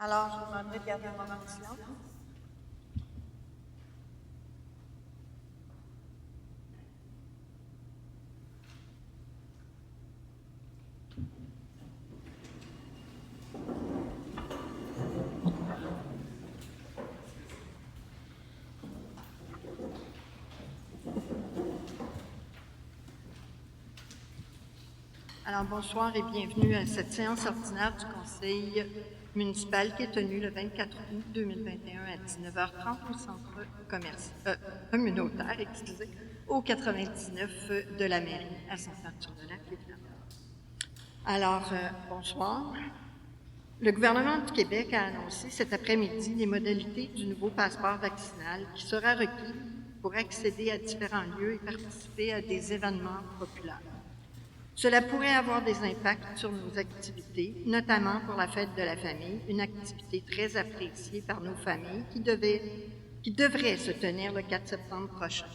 Alors, je vous demanderai de garder un moment de silence. Alors, bonsoir et bienvenue à cette séance ordinaire du Conseil municipal qui est tenue le 24 août 2021 à 19h30 au centre communautaire, au 99 de la mairie à Sainte-Anne-sur-le-Lac, évidemment. Alors, bonsoir. Le gouvernement du Québec a annoncé cet après-midi les modalités du nouveau passeport vaccinal qui sera requis pour accéder à différents lieux et participer à des événements populaires. Cela pourrait avoir des impacts sur nos activités, notamment pour la fête de la famille, une activité très appréciée par nos familles qui devrait se tenir le 4 septembre prochain.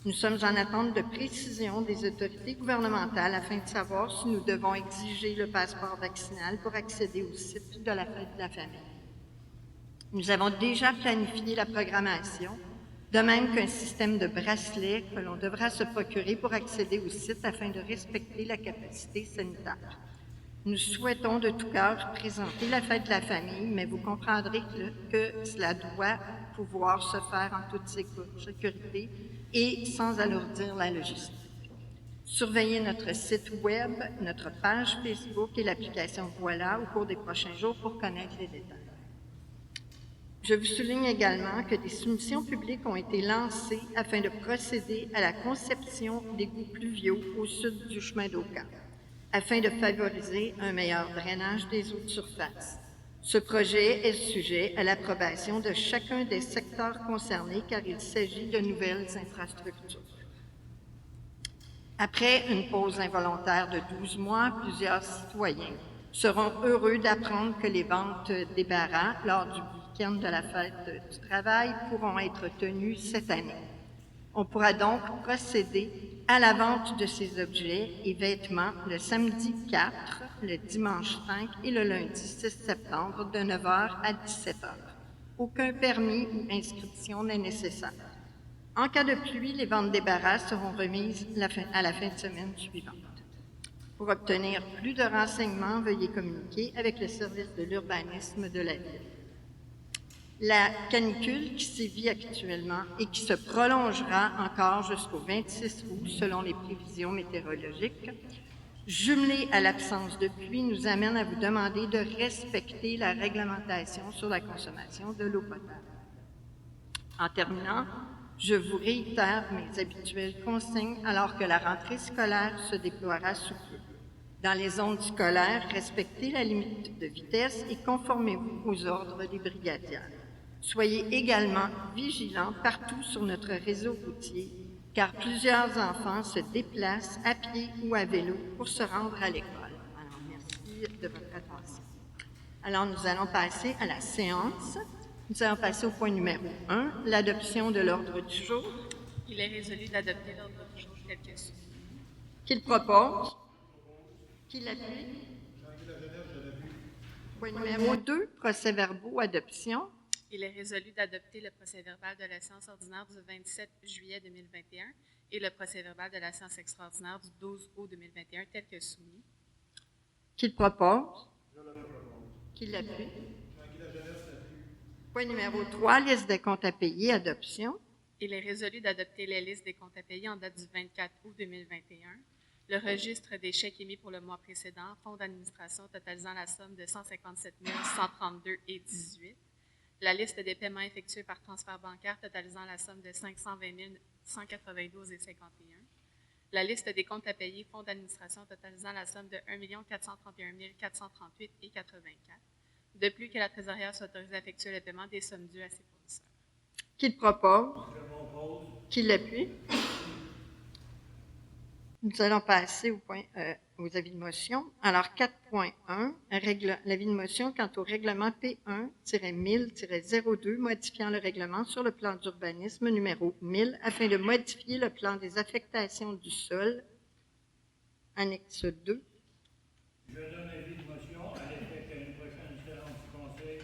Nous sommes en attente de précisions des autorités gouvernementales afin de savoir si nous devons exiger le passeport vaccinal pour accéder au site de la fête de la famille. Nous avons déjà planifié la programmation, de même qu'un système de bracelets que l'on devra se procurer pour accéder au site afin de respecter la capacité sanitaire. Nous souhaitons de tout cœur présenter la fête de la famille, mais vous comprendrez que cela doit pouvoir se faire en toute sécurité et sans alourdir la logistique. Surveillez notre site Web, notre page Facebook et l'application Voilà au cours des prochains jours pour connaître les détails. Je vous souligne également que des soumissions publiques ont été lancées afin de procéder à la conception d'égouts pluviaux au sud du chemin d'Oka, afin de favoriser un meilleur drainage des eaux de surface. Ce projet est sujet à l'approbation de chacun des secteurs concernés car il s'agit de nouvelles infrastructures. Après une pause involontaire de 12 mois, plusieurs citoyens seront heureux d'apprendre que les ventes débarras lors du week-end de la fête du travail pourront être tenues cette année. On pourra donc procéder à la vente de ces objets et vêtements le samedi 4, le dimanche 5 et le lundi 6 septembre de 9h à 17h. Aucun permis ou inscription n'est nécessaire. En cas de pluie, les ventes débarras seront remises à la fin de semaine suivante. Pour obtenir plus de renseignements, veuillez communiquer avec le service de l'urbanisme de la ville. La canicule qui sévit actuellement et qui se prolongera encore jusqu'au 26 août selon les prévisions météorologiques, jumelée à l'absence de pluie, nous amène à vous demander de respecter la réglementation sur la consommation de l'eau potable. En terminant, je vous réitère mes habituelles consignes alors que la rentrée scolaire se déploiera sous peu. Dans les zones scolaires, respectez la limite de vitesse et conformez-vous aux ordres des brigadières. Soyez également vigilants partout sur notre réseau routier, car plusieurs enfants se déplacent à pied ou à vélo pour se rendre à l'école. Alors, merci de votre attention. Alors, nous allons passer à la séance. Nous allons passer au point numéro 1, l'adoption de l'ordre du jour. Il est résolu d'adopter l'ordre du jour tel que suit. Qui le propose? Qui l'appuie? Point numéro 2, procès-verbaux, adoption. Il est résolu d'adopter le procès-verbal de la séance ordinaire du 27 juillet 2021 et le procès-verbal de la séance extraordinaire du 12 août 2021 tel que soumis. Qui le propose? Je le propose. Qui l'appuie? Jean-Guy Lajeunesse l'appuie. Point numéro 3, liste des comptes à payer, adoption. Il est résolu d'adopter les listes des comptes à payer en date du 24 août 2021, le registre des chèques émis pour le mois précédent, fonds d'administration totalisant la somme de 157 132,18, la liste des paiements effectués par transfert bancaire totalisant la somme de 520 192,51, la liste des comptes à payer, fonds d'administration totalisant la somme de 1 431 438,84. De plus, que la trésorière soit autorisée à effectuer le paiement des sommes dues à ses fournisseurs. Qui le propose? Je le propose. Qui l'appuie? Nous allons passer aux avis de motion. Alors, 4.1, l'avis de motion quant au règlement P1-1000-02, modifiant le règlement sur le plan d'urbanisme numéro 1000 afin de modifier le plan des affectations du sol, annexe 2. Je donne avis de motion à l'effet qu'à une prochaine séance du Conseil,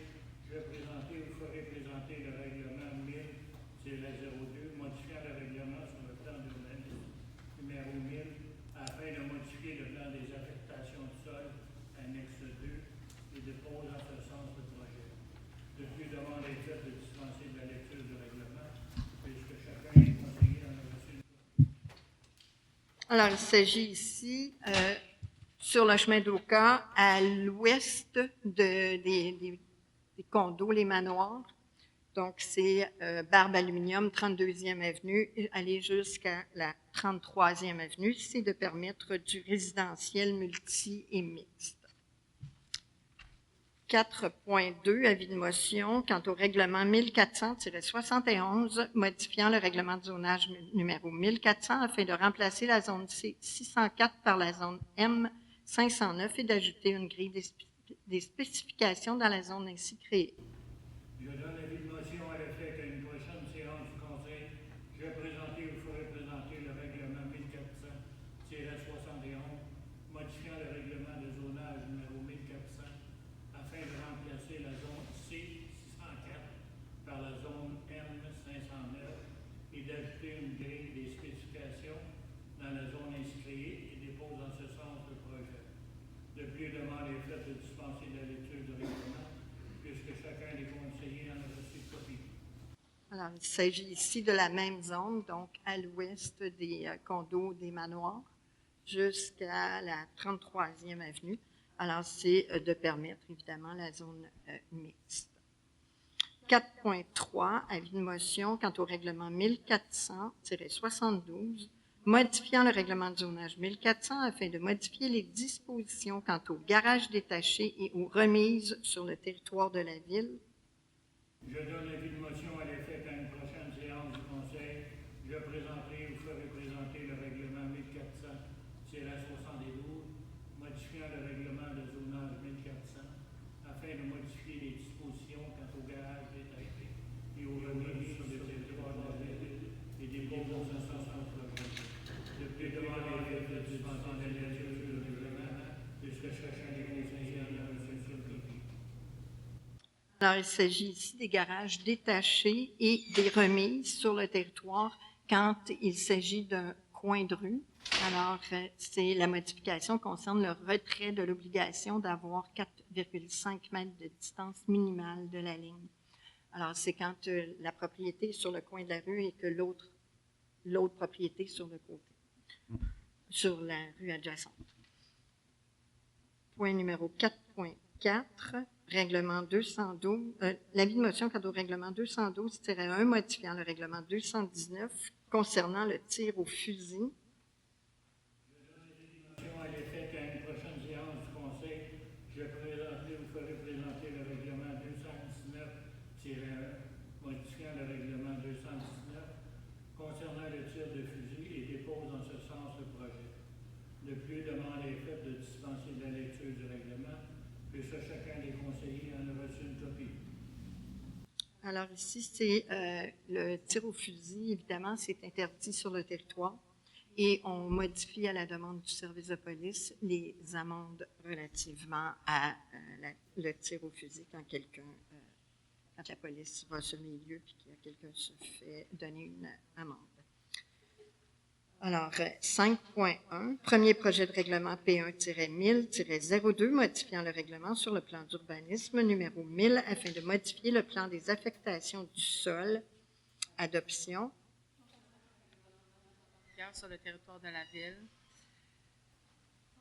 dépose en ce sens le projet. De plus, demande est faite de dispenser de la lecture du règlement, puisque chacun des conseillers en a reçu une copie. Alors, il s'agit ici, sur le chemin d'Oka, à l'ouest des condos, les manoirs. Donc, c'est Barbe Aluminium, 32e avenue, aller jusqu'à la 33e avenue. C'est de permettre du résidentiel multi et mixte. 4.2, avis de motion quant au règlement 1400-71, modifiant le règlement de zonage numéro 1400 afin de remplacer la zone C 604 par la zone M 509 et d'ajouter une grille des spécifications dans la zone ainsi créée. Je donne l'avis de motion à l'effet qu'à une prochaine séance du Conseil, je vais présenter ou ferai présenter le règlement 1400-71, modifiant le règlement de zonage numéro 1400 afin de remplacer la zone C 604 par la zone M 509 et d'ajouter une grille des spécifications dans la zone ainsi créée et dépose en ce sens le projet. De plus, demande est faite de dispenser de la lecture du règlement, puisque chacun des conseillers en a reçu une copie. Alors, il s'agit ici de la même zone, donc à l'ouest des condos des manoirs, jusqu'à la 33e avenue. Alors, c'est de permettre, évidemment, la zone mixte. 4.3, avis de motion quant au règlement 1400-72, modifiant le règlement de zonage 1400 afin de modifier les dispositions quant aux garages détachés et aux remises sur le territoire de la ville. Je donne l'avis de motion à l'effet qu'à une prochaine séance du Conseil, je présenterai ou ferai présenter le règlement 1400-72, modifiant le règlement de zonage 1400 afin de modifier les dispositions quant aux garages détachés et aux remises sur le territoire de la ville et des déposant en ce sens le projet. De plus, demande est faite de dispenser de la lecture du règlement, puisque chacun des conseillers en a reçu une copie. Alors, il s'agit ici des garages détachés et des remises sur le territoire quand il s'agit d'un coin de rue. Alors, c'est la modification concerne le retrait de l'obligation d'avoir 4,5 mètres de distance minimale de la ligne. Alors, c'est quand la propriété est sur le coin de la rue et que l'autre propriété est sur le côté, sur la rue adjacente. Point numéro 4.4. Règlement 212, l'avis de motion quant au règlement 212-1 modifiant le règlement 219 concernant le tir au fusil. À l'effet qu'à une prochaine séance du Conseil, je présenterai ou ferai présenter le règlement 219-1, modifiant le règlement 219 concernant le tir de fusil et dépose en ce sens le projet. De plus, demande est faite de dispenser de la lecture du règlement, puisque chacun des conseillers en a reçu une copie. Alors ici, c'est le tir au fusil, évidemment, c'est interdit sur le territoire et on modifie à la demande du service de police les amendes relativement à le tir au fusil quand quand la police va sur les lieux et que quelqu'un se fait donner une amende. Alors, 5.1, premier projet de règlement P1-1000-02, modifiant le règlement sur le plan d'urbanisme numéro 1000 afin de modifier le plan des affectations du sol. Adoption. Sur le territoire de la ville.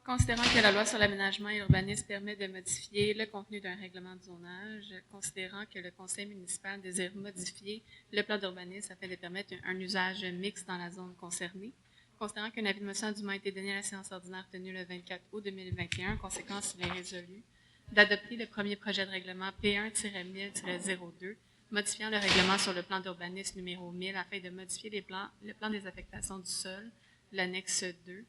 Considérant que la loi sur l'aménagement et l'urbanisme permet de modifier le contenu d'un règlement de zonage, considérant que le conseil municipal désire modifier le plan d'urbanisme afin de permettre un usage mixte dans la zone concernée, considérant qu'un avis de motion a dûment été donné à la séance ordinaire tenue le 24 août 2021, en conséquence, il est résolu d'adopter le premier projet de règlement P1-1000-02, modifiant le règlement sur le plan d'urbanisme numéro 1000 afin de modifier le plan des affectations du sol, l'annexe 2.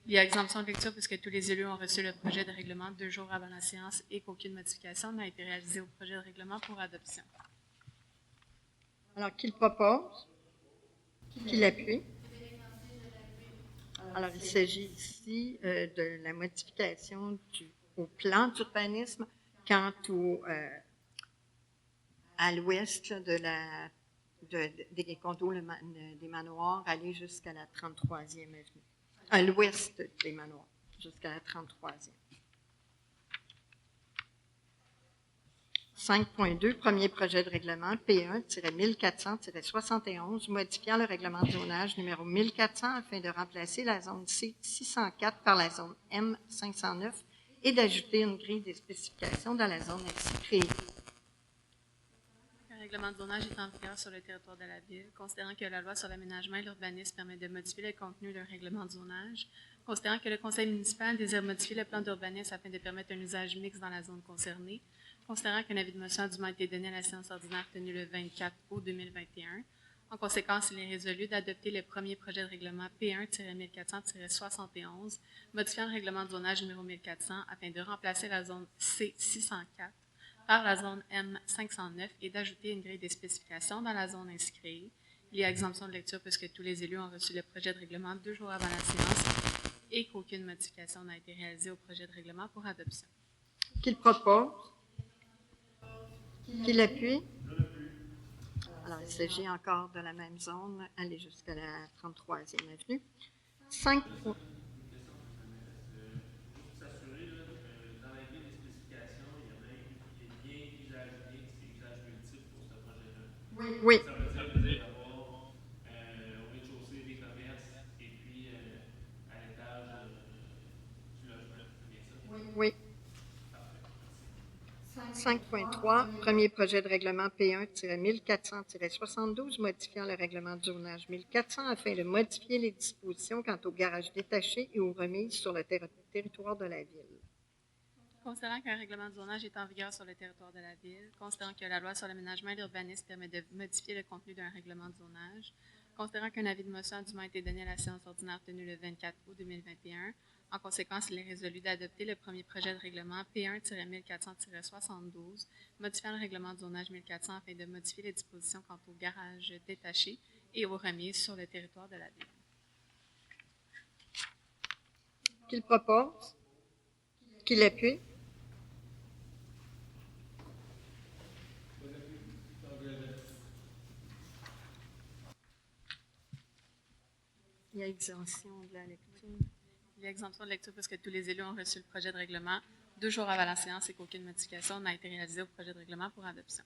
Il y a exemption de lecture puisque tous les élus ont reçu le projet de règlement 2 jours avant la séance et qu'aucune modification n'a été réalisée au projet de règlement pour adoption. Alors, qui le propose? Qui l'appuie? Alors, il s'agit ici de la modification au plan d'urbanisme quant à l'ouest des condos des manoirs, aller jusqu'à la 33e avenue. À l'ouest des manoirs, jusqu'à la 33e. 5.2, premier projet de règlement P1-1400-71, modifiant le règlement de zonage numéro 1400 afin de remplacer la zone C604 par la zone M509 et d'ajouter une grille des spécifications dans la zone ainsi créée. Le règlement de zonage est en vigueur sur le territoire de la Ville, considérant que la loi sur l'aménagement et l'urbanisme permet de modifier le contenu d'un règlement de zonage, considérant que le conseil municipal désire modifier le plan d'urbanisme afin de permettre un usage mixte dans la zone concernée, considérant qu'un avis de motion a dûment été donné à la séance ordinaire tenue le 24 août 2021. En conséquence, il est résolu d'adopter le premier projet de règlement P1-1400-71, modifiant le règlement de zonage numéro 1400 afin de remplacer la zone C604 par la zone M509 et d'ajouter une grille des spécifications dans la zone ainsi créée. Il y a exemption de lecture puisque tous les élus ont reçu le projet de règlement 2 jours avant la séance et qu'aucune modification n'a été réalisée au projet de règlement pour adoption. Qui le propose? Qui l'appuie? Alors, il s'agit encore de la même zone, aller jusqu'à la 33e avenue. 5. S'assurer que dans la grille des spécifications, il y a bien usage mixte et usage multiple pour ce projet-là. Oui. Ça veut dire d'avoir au rez-de-chaussée des commerces et puis à l'étage du logement. C'est bien ça? Oui. 5.3, premier projet de règlement P1-1400-72, modifiant le règlement de zonage 1400 afin de modifier les dispositions quant aux garages détachés et aux remises sur le territoire de la Ville. Considérant qu'un règlement de zonage est en vigueur sur le territoire de la Ville, considérant que la loi sur l'aménagement et l'urbanisme permet de modifier le contenu d'un règlement de zonage, considérant qu'un avis de motion a dûment été donné à la séance ordinaire tenue le 24 août 2021, en conséquence, il est résolu d'adopter le premier projet de règlement P1-1400-72, modifiant le règlement de zonage 1400 afin de modifier les dispositions quant aux garages détachés et aux remises sur le territoire de la Ville. Qui le propose? Qui l'appuie? Il y a exemption de la lecture. Il y a exemption de lecture parce que tous les élus ont reçu le projet de règlement 2 jours avant la séance et qu'aucune modification n'a été réalisée au projet de règlement pour adoption.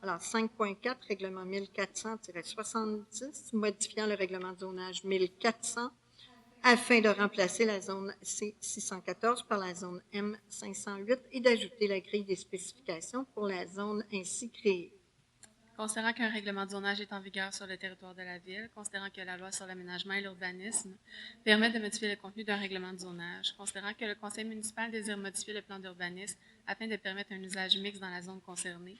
Alors, 5.4, règlement 1400-70, modifiant le règlement de zonage 1400 afin de remplacer la zone C614 par la zone M508 et d'ajouter la grille des spécifications pour la zone ainsi créée. Considérant qu'un règlement de zonage est en vigueur sur le territoire de la Ville, considérant que la loi sur l'aménagement et l'urbanisme permet de modifier le contenu d'un règlement de zonage, considérant que le conseil municipal désire modifier le plan d'urbanisme afin de permettre un usage mixte dans la zone concernée,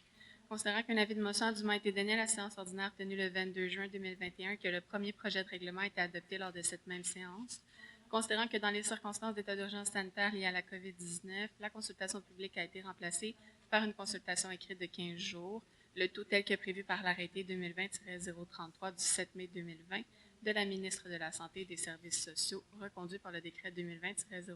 considérant qu'un avis de motion a dûment été donné à la séance ordinaire tenue le 22 juin 2021 que le premier projet de règlement a été adopté lors de cette même séance, considérant que dans les circonstances d'état d'urgence sanitaire liées à la COVID-19, la consultation publique a été remplacée par une consultation écrite de 15 jours, le tout tel que prévu par l'arrêté 2020-033 du 7 mai 2020 de la ministre de la Santé et des Services sociaux, reconduit par le décret 2020-049,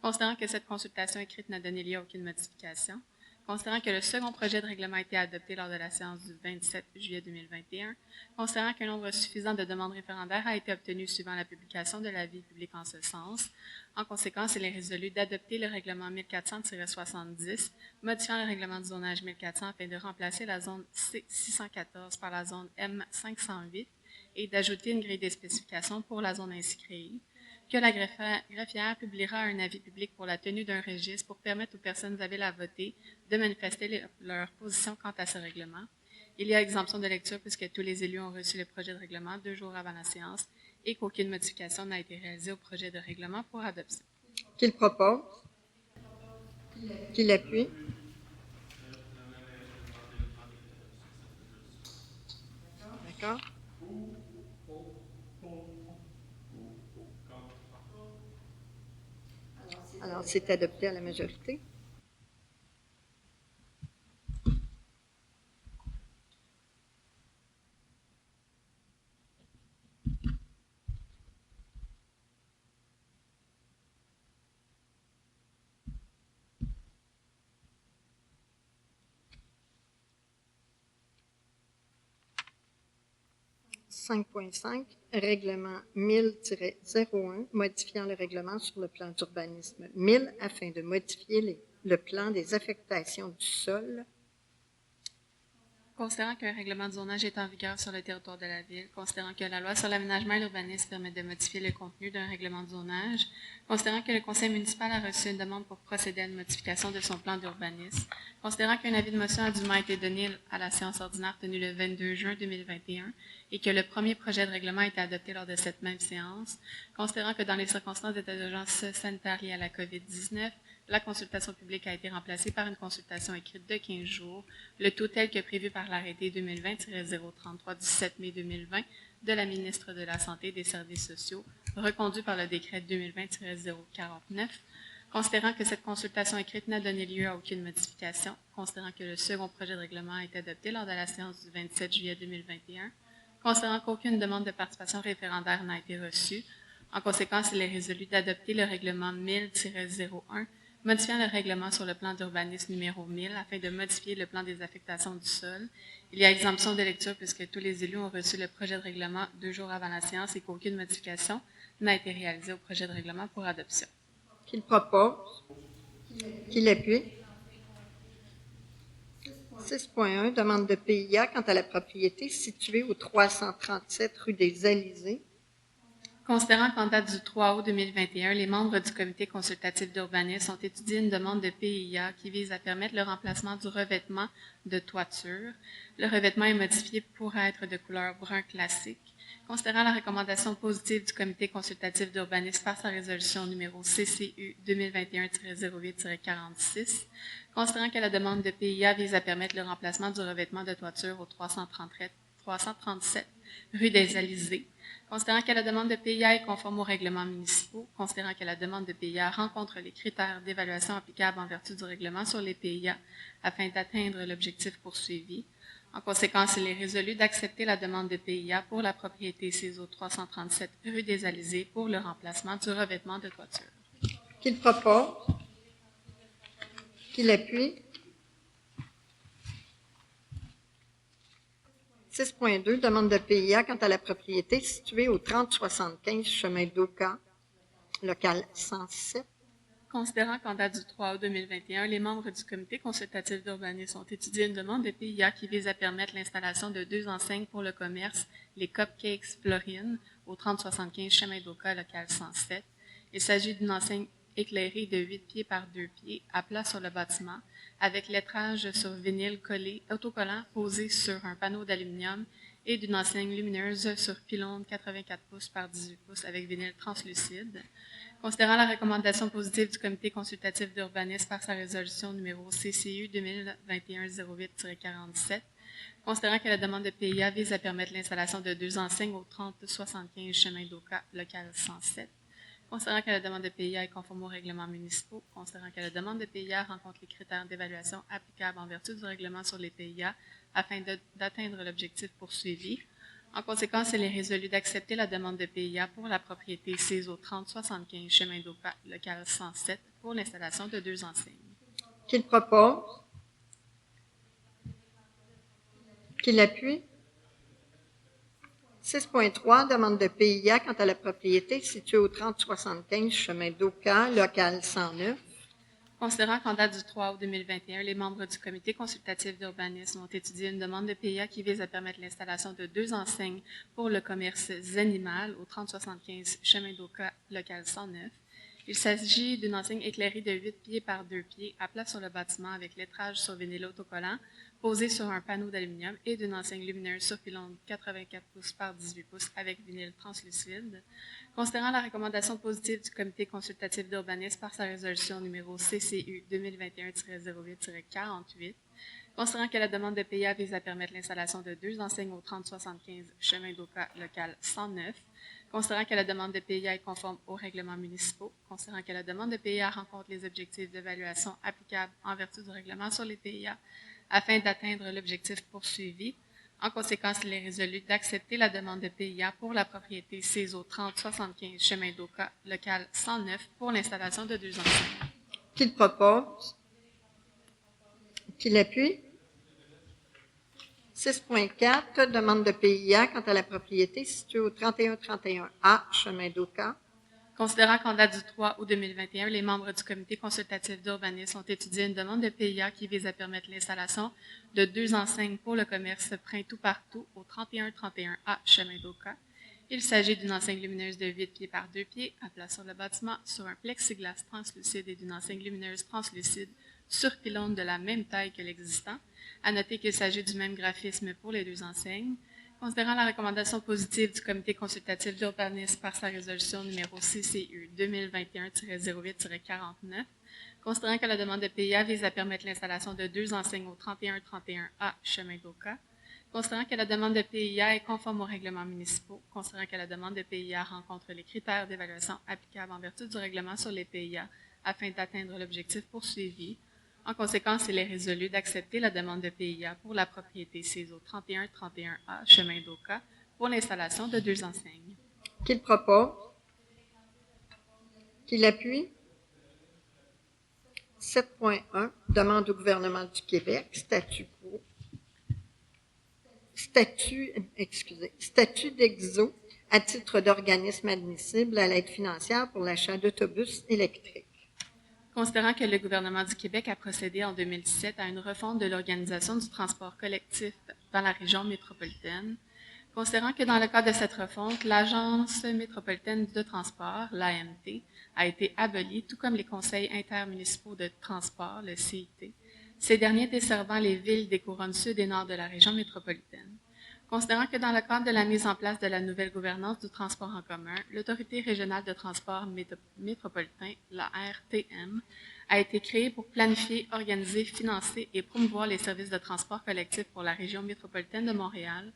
considérant que cette consultation écrite n'a donné lieu à aucune modification, considérant que le second projet de règlement a été adopté lors de la séance du 27 juillet 2021, considérant qu'un nombre suffisant de demandes référendaires a été obtenu suivant la publication de l'avis public en ce sens. En conséquence, il est résolu d'adopter le règlement 1400-70, modifiant le règlement de zonage 1400 afin de remplacer la zone C614 par la zone M508 et d'ajouter une grille des spécifications pour la zone ainsi créée, que la greffière publiera un avis public pour la tenue d'un registre pour permettre aux personnes habiles à voter de manifester leur position quant à ce règlement. Il y a exemption de lecture puisque tous les élus ont reçu le projet de règlement 2 jours avant la séance et qu'aucune modification n'a été réalisée au projet de règlement pour adoption. Qui le propose? Qui l'appuie? D'accord. Alors, c'est adopté à la majorité. 5.5, règlement 1000-01, modifiant le règlement sur le plan d'urbanisme 1000 afin de modifier le plan des affectations du sol. Considérant qu'un règlement de zonage est en vigueur sur le territoire de la Ville, considérant que la loi sur l'aménagement et l'urbanisme permet de modifier le contenu d'un règlement de zonage, considérant que le conseil municipal a reçu une demande pour procéder à une modification de son plan d'urbanisme, considérant qu'un avis de motion a dûment été donné à la séance ordinaire tenue le 22 juin 2021 et que le premier projet de règlement a été adopté lors de cette même séance, considérant que dans les circonstances d'état d'urgence sanitaire liées à la COVID-19, la consultation publique a été remplacée par une consultation écrite de 15 jours, le tout tel que prévu par l'arrêté 2020-033 du 7 mai 2020 de la ministre de la Santé et des Services sociaux, reconduit par le décret 2020-049, considérant que cette consultation écrite n'a donné lieu à aucune modification, considérant que le second projet de règlement a été adopté lors de la séance du 27 juillet 2021, considérant qu'aucune demande de participation référendaire n'a été reçue. En conséquence, il est résolu d'adopter le règlement 1000-01, modifiant le règlement sur le plan d'urbanisme numéro 1000 afin de modifier le plan des affectations du sol. Il y a exemption de lecture puisque tous les élus ont reçu le projet de règlement 2 jours avant la séance et qu'aucune modification n'a été réalisée au projet de règlement pour adoption. Qu'il propose. Qu'il appuie. 6.1, demande de PIA quant à la propriété située au 337 rue des Alizés. Considérant qu'en date du 3 août 2021, les membres du comité consultatif d'urbanisme ont étudié une demande de PIA qui vise à permettre le remplacement du revêtement de toiture. Le revêtement est modifié pour être de couleur brun classique. Considérant la recommandation positive du comité consultatif d'urbanisme par sa résolution numéro CCU 2021-08-46, considérant que la demande de PIA vise à permettre le remplacement du revêtement de toiture au 337 rue des Alizés, considérant que la demande de PIA est conforme aux règlements municipaux, considérant que la demande de PIA rencontre les critères d'évaluation applicables en vertu du règlement sur les PIA afin d'atteindre l'objectif poursuivi. En conséquence, il est résolu d'accepter la demande de PIA pour la propriété CISO 337 rue des Alizés pour le remplacement du revêtement de toiture. Qu'il propose. Qu'il appuie. 6.2, demande de PIA quant à la propriété située au 3075 chemin d'Oka, local 107. Considérant qu'en date du 3 août 2021, les membres du comité consultatif d'urbanisme ont étudié une demande de PIA qui vise à permettre l'installation de 2 enseignes pour le commerce, les Cupcakes Florine, au 3075 chemin d'Oka, local 107. Il s'agit d'une enseigne éclairée de 8 pieds par 2 pieds à plat sur le bâtiment, avec lettrage sur vinyle collé, autocollant posé sur un panneau d'aluminium et d'une enseigne lumineuse sur pylône 84 pouces par 18 pouces avec vinyle translucide. Considérant la recommandation positive du comité consultatif d'urbanisme par sa résolution numéro CCU 2021-08-47, considérant que la demande de PIA vise à permettre l'installation de 2 enseignes au 3075 chemin d'Oka, local 107, considérant que la demande de PIA est conforme aux règlements municipaux, considérant que la demande de PIA rencontre les critères d'évaluation applicables en vertu du règlement sur les PIA afin d'atteindre l'objectif poursuivi. En conséquence, il est résolu d'accepter la demande de PIA pour la propriété CISO 3075 chemin d'Oka, local 107, pour l'installation de 2 enseignes. Qu'il propose. Qu'il appuie. 6.3, demande de PIA quant à la propriété située au 3075 chemin d'Oka, local 109. Considérant qu'en date du 3 août 2021, les membres du comité consultatif d'urbanisme ont étudié une demande de PIA qui vise à permettre l'installation de 2 enseignes pour le commerce Zanimal au 3075 chemin d'Oka, local 109. Il s'agit d'une enseigne éclairée de 8 pieds par 2 pieds à plat sur le bâtiment avec lettrage sur vinyle autocollant posé sur un panneau d'aluminium et d'une enseigne lumineuse sur pylône 84 pouces par 18 pouces avec vinyle translucide. Considérant la recommandation positive du comité consultatif d'urbanisme par sa résolution numéro CCU 2021-08-48, considérant que la demande de PIA vise à permettre l'installation de 2 enseignes au 3075 chemin d'Oka, local 109, considérant que la demande de PIA est conforme aux règlements municipaux, considérant que la demande de PIA rencontre les objectifs d'évaluation applicables en vertu du règlement sur les PIA afin d'atteindre l'objectif poursuivi. En conséquence, il est résolu d'accepter la demande de PIA pour la propriété CISO 3075 chemin d'Oka, local 109, pour l'installation de 2 enseignes. Qu'il propose. Qu'il appuie. 6.4, demande de PIA quant à la propriété située au 3131A, chemin d'Oka. Considérant qu'en date du 3 août 2021, les membres du comité consultatif d'urbanisme ont étudié une demande de PIA qui vise à permettre l'installation de 2 enseignes pour le commerce Printemps partout au 3131A, chemin d'Oka. Il s'agit d'une enseigne lumineuse de 8 pieds par 2 pieds à place sur le bâtiment sur un plexiglas translucide et d'une enseigne lumineuse translucide sur pylône de la même taille que l'existant. À noter qu'il s'agit du même graphisme pour les 2 enseignes. Considérant la recommandation positive du comité consultatif d'urbanisme par sa résolution numéro CCU 2021-08-49, considérant que la demande de PIA vise à permettre l'installation de 2 enseignes au 3131A, chemin d'Oka, considérant que la demande de PIA est conforme aux règlements municipaux, considérant que la demande de PIA rencontre les critères d'évaluation applicables en vertu du règlement sur les PIA afin d'atteindre l'objectif poursuivi. En conséquence, il est résolu d'accepter la demande de PIA pour la propriété sise au 3131A, chemin d'Oka, pour l'installation de 2 enseignes. Qui le propose? Qui l'appuie? 7.1, demande au gouvernement du Québec, statut d'EXO à titre d'organisme admissible à l'aide financière pour l'achat d'autobus électriques. Considérant que le gouvernement du Québec a procédé en 2017 à une refonte de l'organisation du transport collectif dans la région métropolitaine, considérant que dans le cadre de cette refonte, l'Agence métropolitaine de transport, l'AMT, a été abolie, tout comme les conseils intermunicipaux de transport, le CIT, ces derniers desservant les villes des couronnes sud et nord de la région métropolitaine. Considérant que dans le cadre de la mise en place de la nouvelle gouvernance du transport en commun, l'Autorité régionale de transport métropolitain, la RTM, a été créée pour planifier, organiser, financer et promouvoir les services de transport collectif pour la région métropolitaine de Montréal,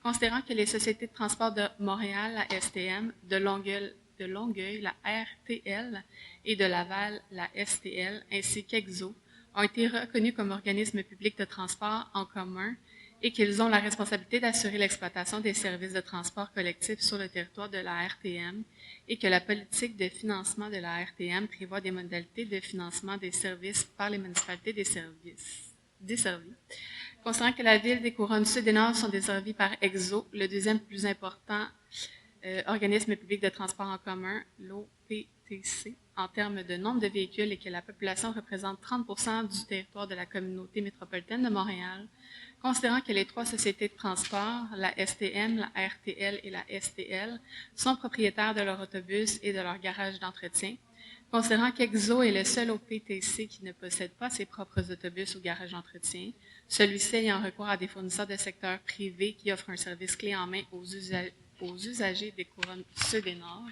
considérant que les sociétés de transport de Montréal, la STM, de Longueuil, la RTL, et de Laval, la STL, ainsi qu'EXO, ont été reconnus comme organismes publics de transport en commun et qu'ils ont la responsabilité d'assurer l'exploitation des services de transport collectif sur le territoire de la RTM et que la politique de financement de la RTM prévoit des modalités de financement des services par les municipalités desservies. Considérant que la ville des couronnes sud et nord sont desservies par EXO, le deuxième plus important organisme public de transport en commun, l'OPTC, en termes de nombre de véhicules et que la population représente 30% du territoire de la communauté métropolitaine de Montréal, considérant que les 3 sociétés de transport, la STM, la RTL et la STL, sont propriétaires de leurs autobus et de leurs garages d'entretien, considérant qu'EXO est le seul OPTC qui ne possède pas ses propres autobus ou garages d'entretien, celui-ci ayant recours à des fournisseurs de secteur privé qui offrent un service clé en main aux usagers des couronnes sud et nord.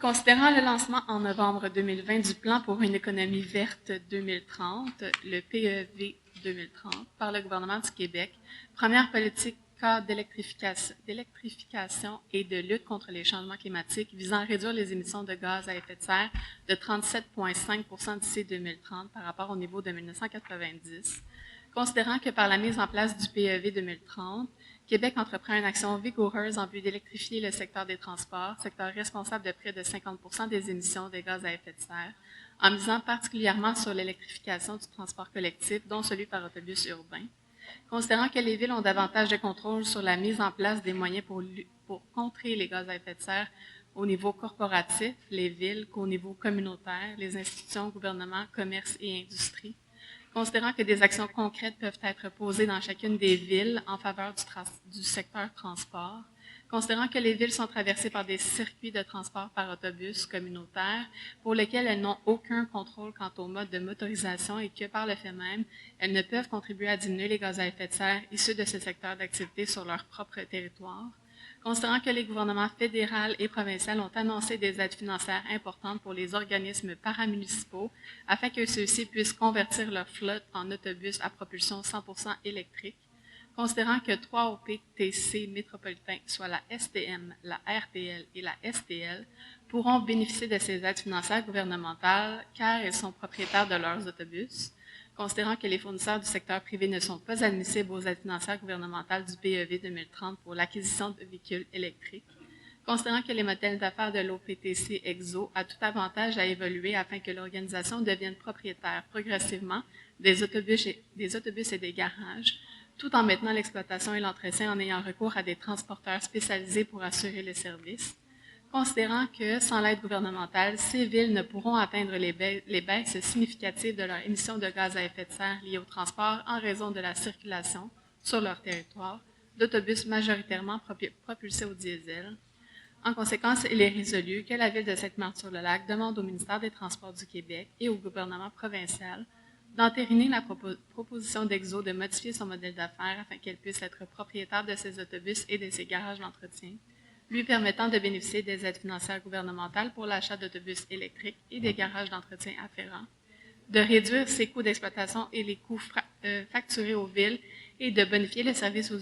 Considérant le lancement en novembre 2020 du Plan pour une économie verte 2030, le PEV 2030, par le gouvernement du Québec, première politique cadre d'électrification et de lutte contre les changements climatiques visant à réduire les émissions de gaz à effet de serre de 37,5 d'ici 2030 par rapport au niveau de 1990, considérant que par la mise en place du PEV 2030, Québec entreprend une action vigoureuse en vue d'électrifier le secteur des transports, secteur responsable de près de 50% des émissions de gaz à effet de serre, en misant particulièrement sur l'électrification du transport collectif, dont celui par autobus urbain. Considérant que les villes ont davantage de contrôle sur la mise en place des moyens pour contrer les gaz à effet de serre au niveau corporatif, les villes, qu'au niveau communautaire, les institutions, gouvernements, commerce et industrie, considérant que des actions concrètes peuvent être posées dans chacune des villes en faveur du secteur transport, considérant que les villes sont traversées par des circuits de transport par autobus communautaires pour lesquels elles n'ont aucun contrôle quant au mode de motorisation et que, par le fait même, elles ne peuvent contribuer à diminuer les gaz à effet de serre issus de ce secteur d'activité sur leur propre territoire, considérant que les gouvernements fédéral et provincial ont annoncé des aides financières importantes pour les organismes paramunicipaux afin que ceux-ci puissent convertir leur flotte en autobus à propulsion 100% électrique, considérant que 3 OPTC métropolitains, soit la STM, la RTL et la STL, pourront bénéficier de ces aides financières gouvernementales car elles sont propriétaires de leurs autobus, considérant que les fournisseurs du secteur privé ne sont pas admissibles aux aides financières gouvernementales du PEV 2030 pour l'acquisition de véhicules électriques, Considérant que les modèles d'affaires de l'OPTC EXO a tout avantage à évoluer afin que l'organisation devienne propriétaire progressivement des autobus et des garages, tout en maintenant l'exploitation et l'entretien en ayant recours à des transporteurs spécialisés pour assurer les services. Considérant que, sans l'aide gouvernementale, ces villes ne pourront atteindre les baisses significatives de leurs émissions de gaz à effet de serre liées au transport en raison de la circulation sur leur territoire d'autobus majoritairement propulsés au diesel. En conséquence, il est résolu que la Ville de Sainte-Marthe-sur-le-Lac demande au ministère des Transports du Québec et au gouvernement provincial d'entériner la proposition d'Exo de modifier son modèle d'affaires afin qu'elle puisse être propriétaire de ses autobus et de ses garages d'entretien, lui permettant de bénéficier des aides financières gouvernementales pour l'achat d'autobus électriques et des garages d'entretien afférents, de réduire ses coûts d'exploitation et les coûts facturés aux villes et de bonifier les services aux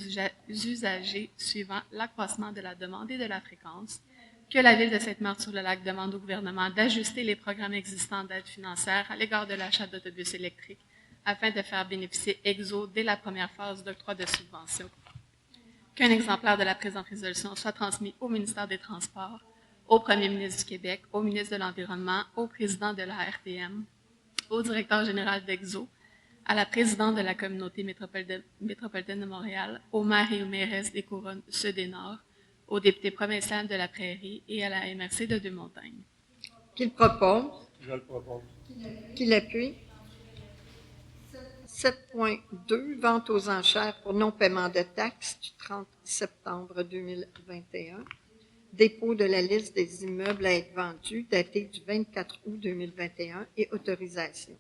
usagers suivant l'accroissement de la demande et de la fréquence, que la Ville de Sainte-Marthe-sur-le-Lac demande au gouvernement d'ajuster les programmes existants d'aide financière à l'égard de l'achat d'autobus électriques afin de faire bénéficier EXO dès la première phase d'octroi de subvention. Qu'un exemplaire de la présente résolution soit transmis au ministère des Transports, au Premier ministre du Québec, au ministre de l'Environnement, au président de la RTM, au directeur général d'EXO, à la présidente de la communauté métropolitaine de Montréal, aux maires et aux mairesses des couronnes sud et nord, au député provincial de la Prairie et à la MRC de Deux-Montagnes. Qui le propose? Je le propose. Qui l'appuie? 7.2, vente aux enchères pour non-paiement de taxes du 30 septembre 2021. Dépôt de la liste des immeubles à être vendus daté du 24 août 2021 et autorisation.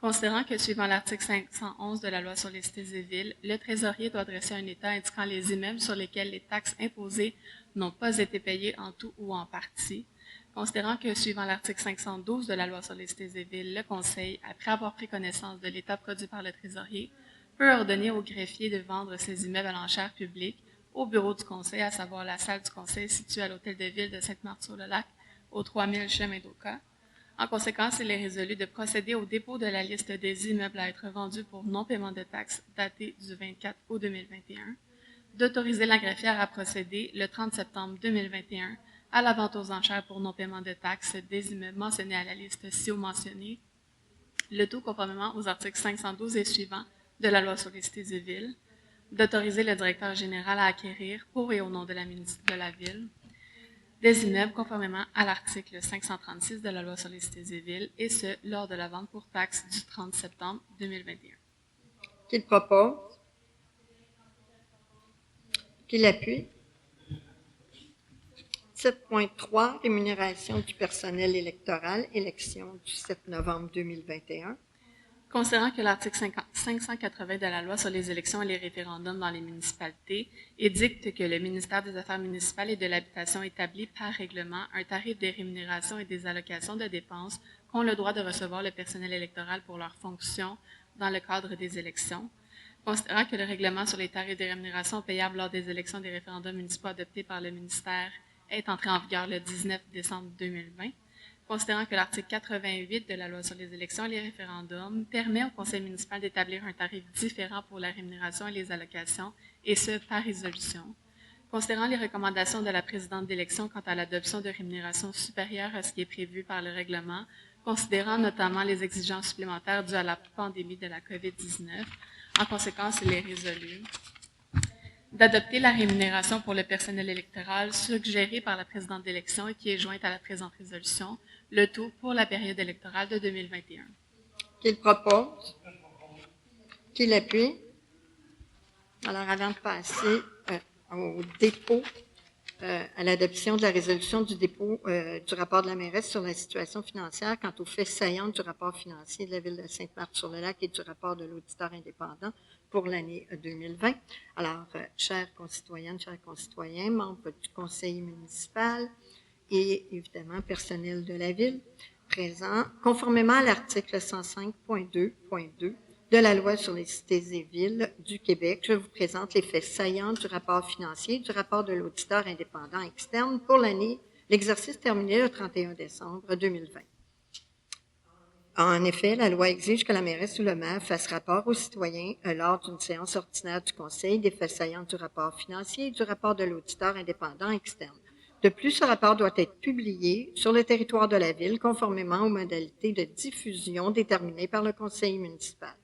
Considérant que, suivant l'article 511 de la Loi sur les cités et villes, le trésorier doit dresser un état indiquant les immeubles sur lesquels les taxes imposées n'ont pas été payées en tout ou en partie. Considérant que, suivant l'article 512 de la Loi sur les cités et villes, le Conseil, après avoir pris connaissance de l'état produit par le trésorier, peut ordonner au greffier de vendre ces immeubles à l'enchère publique au bureau du Conseil, à savoir la salle du Conseil située à l'Hôtel de Ville de Sainte-Marthe-sur-le-Lac, au 3000 chemin d'Oka. En conséquence, il est résolu de procéder au dépôt de la liste des immeubles à être vendus pour non-paiement de taxes datée du 24 août 2021, d'autoriser la greffière à procéder le 30 septembre 2021 à la vente aux enchères pour non-paiement de taxes des immeubles mentionnés à la liste ci-haut mentionnée, le tout conformément aux articles 512 et suivants de la Loi sur les cités et villes, d'autoriser le directeur général à acquérir, pour et au nom de la ministre de la Ville, des immeubles conformément à l'article 536 de la Loi sur les cités et villes, et ce, lors de la vente pour taxes du 30 septembre 2021. Qui le propose? Qui l'appuie? 7.3, rémunération du personnel électoral, élection du 7 novembre 2021. Considérant que l'article 580 de la Loi sur les élections et les référendums dans les municipalités édicte que le ministère des Affaires municipales et de l'Habitation établit par règlement un tarif des rémunérations et des allocations de dépenses qu'ont le droit de recevoir le personnel électoral pour leurs fonctions dans le cadre des élections. Considérant que le règlement sur les tarifs des rémunérations payables lors des élections et des référendums municipaux adoptés par le ministère est entré en vigueur le 19 décembre 2020, considérant que l'article 88 de la Loi sur les élections et les référendums permet au conseil municipal d'établir un tarif différent pour la rémunération et les allocations, et ce, par résolution. Considérant les recommandations de la présidente d'élection quant à l'adoption de rémunérations supérieures à ce qui est prévu par le règlement, considérant notamment les exigences supplémentaires dues à la pandémie de la COVID-19, en conséquence, il est résolu d'adopter la rémunération pour le personnel électoral suggérée par la présidente d'élection et qui est jointe à la présente résolution, le tout pour la période électorale de 2021. Qui le propose? Qui l'appuie? Alors, avant de passer au dépôt, à l'adoption de la résolution du dépôt du rapport de la mairesse sur la situation financière quant aux faits saillants du rapport financier de la Ville de Sainte-Marthe-sur-le-Lac et du rapport de l'auditeur indépendant pour l'année 2020. Alors, chères concitoyennes, chers concitoyens, membres du conseil municipal et évidemment personnel de la Ville, présents, conformément à l'article 105.2.2 de la Loi sur les cités et villes du Québec, je vous présente les faits saillants du rapport financier et du rapport de l'auditeur indépendant externe pour l'exercice terminé le 31 décembre 2020. En effet, la loi exige que la mairesse ou le maire fasse rapport aux citoyens lors d'une séance ordinaire du Conseil des faits saillants du rapport financier et du rapport de l'auditeur indépendant externe. De plus, ce rapport doit être publié sur le territoire de la Ville conformément aux modalités de diffusion déterminées par le Conseil municipal.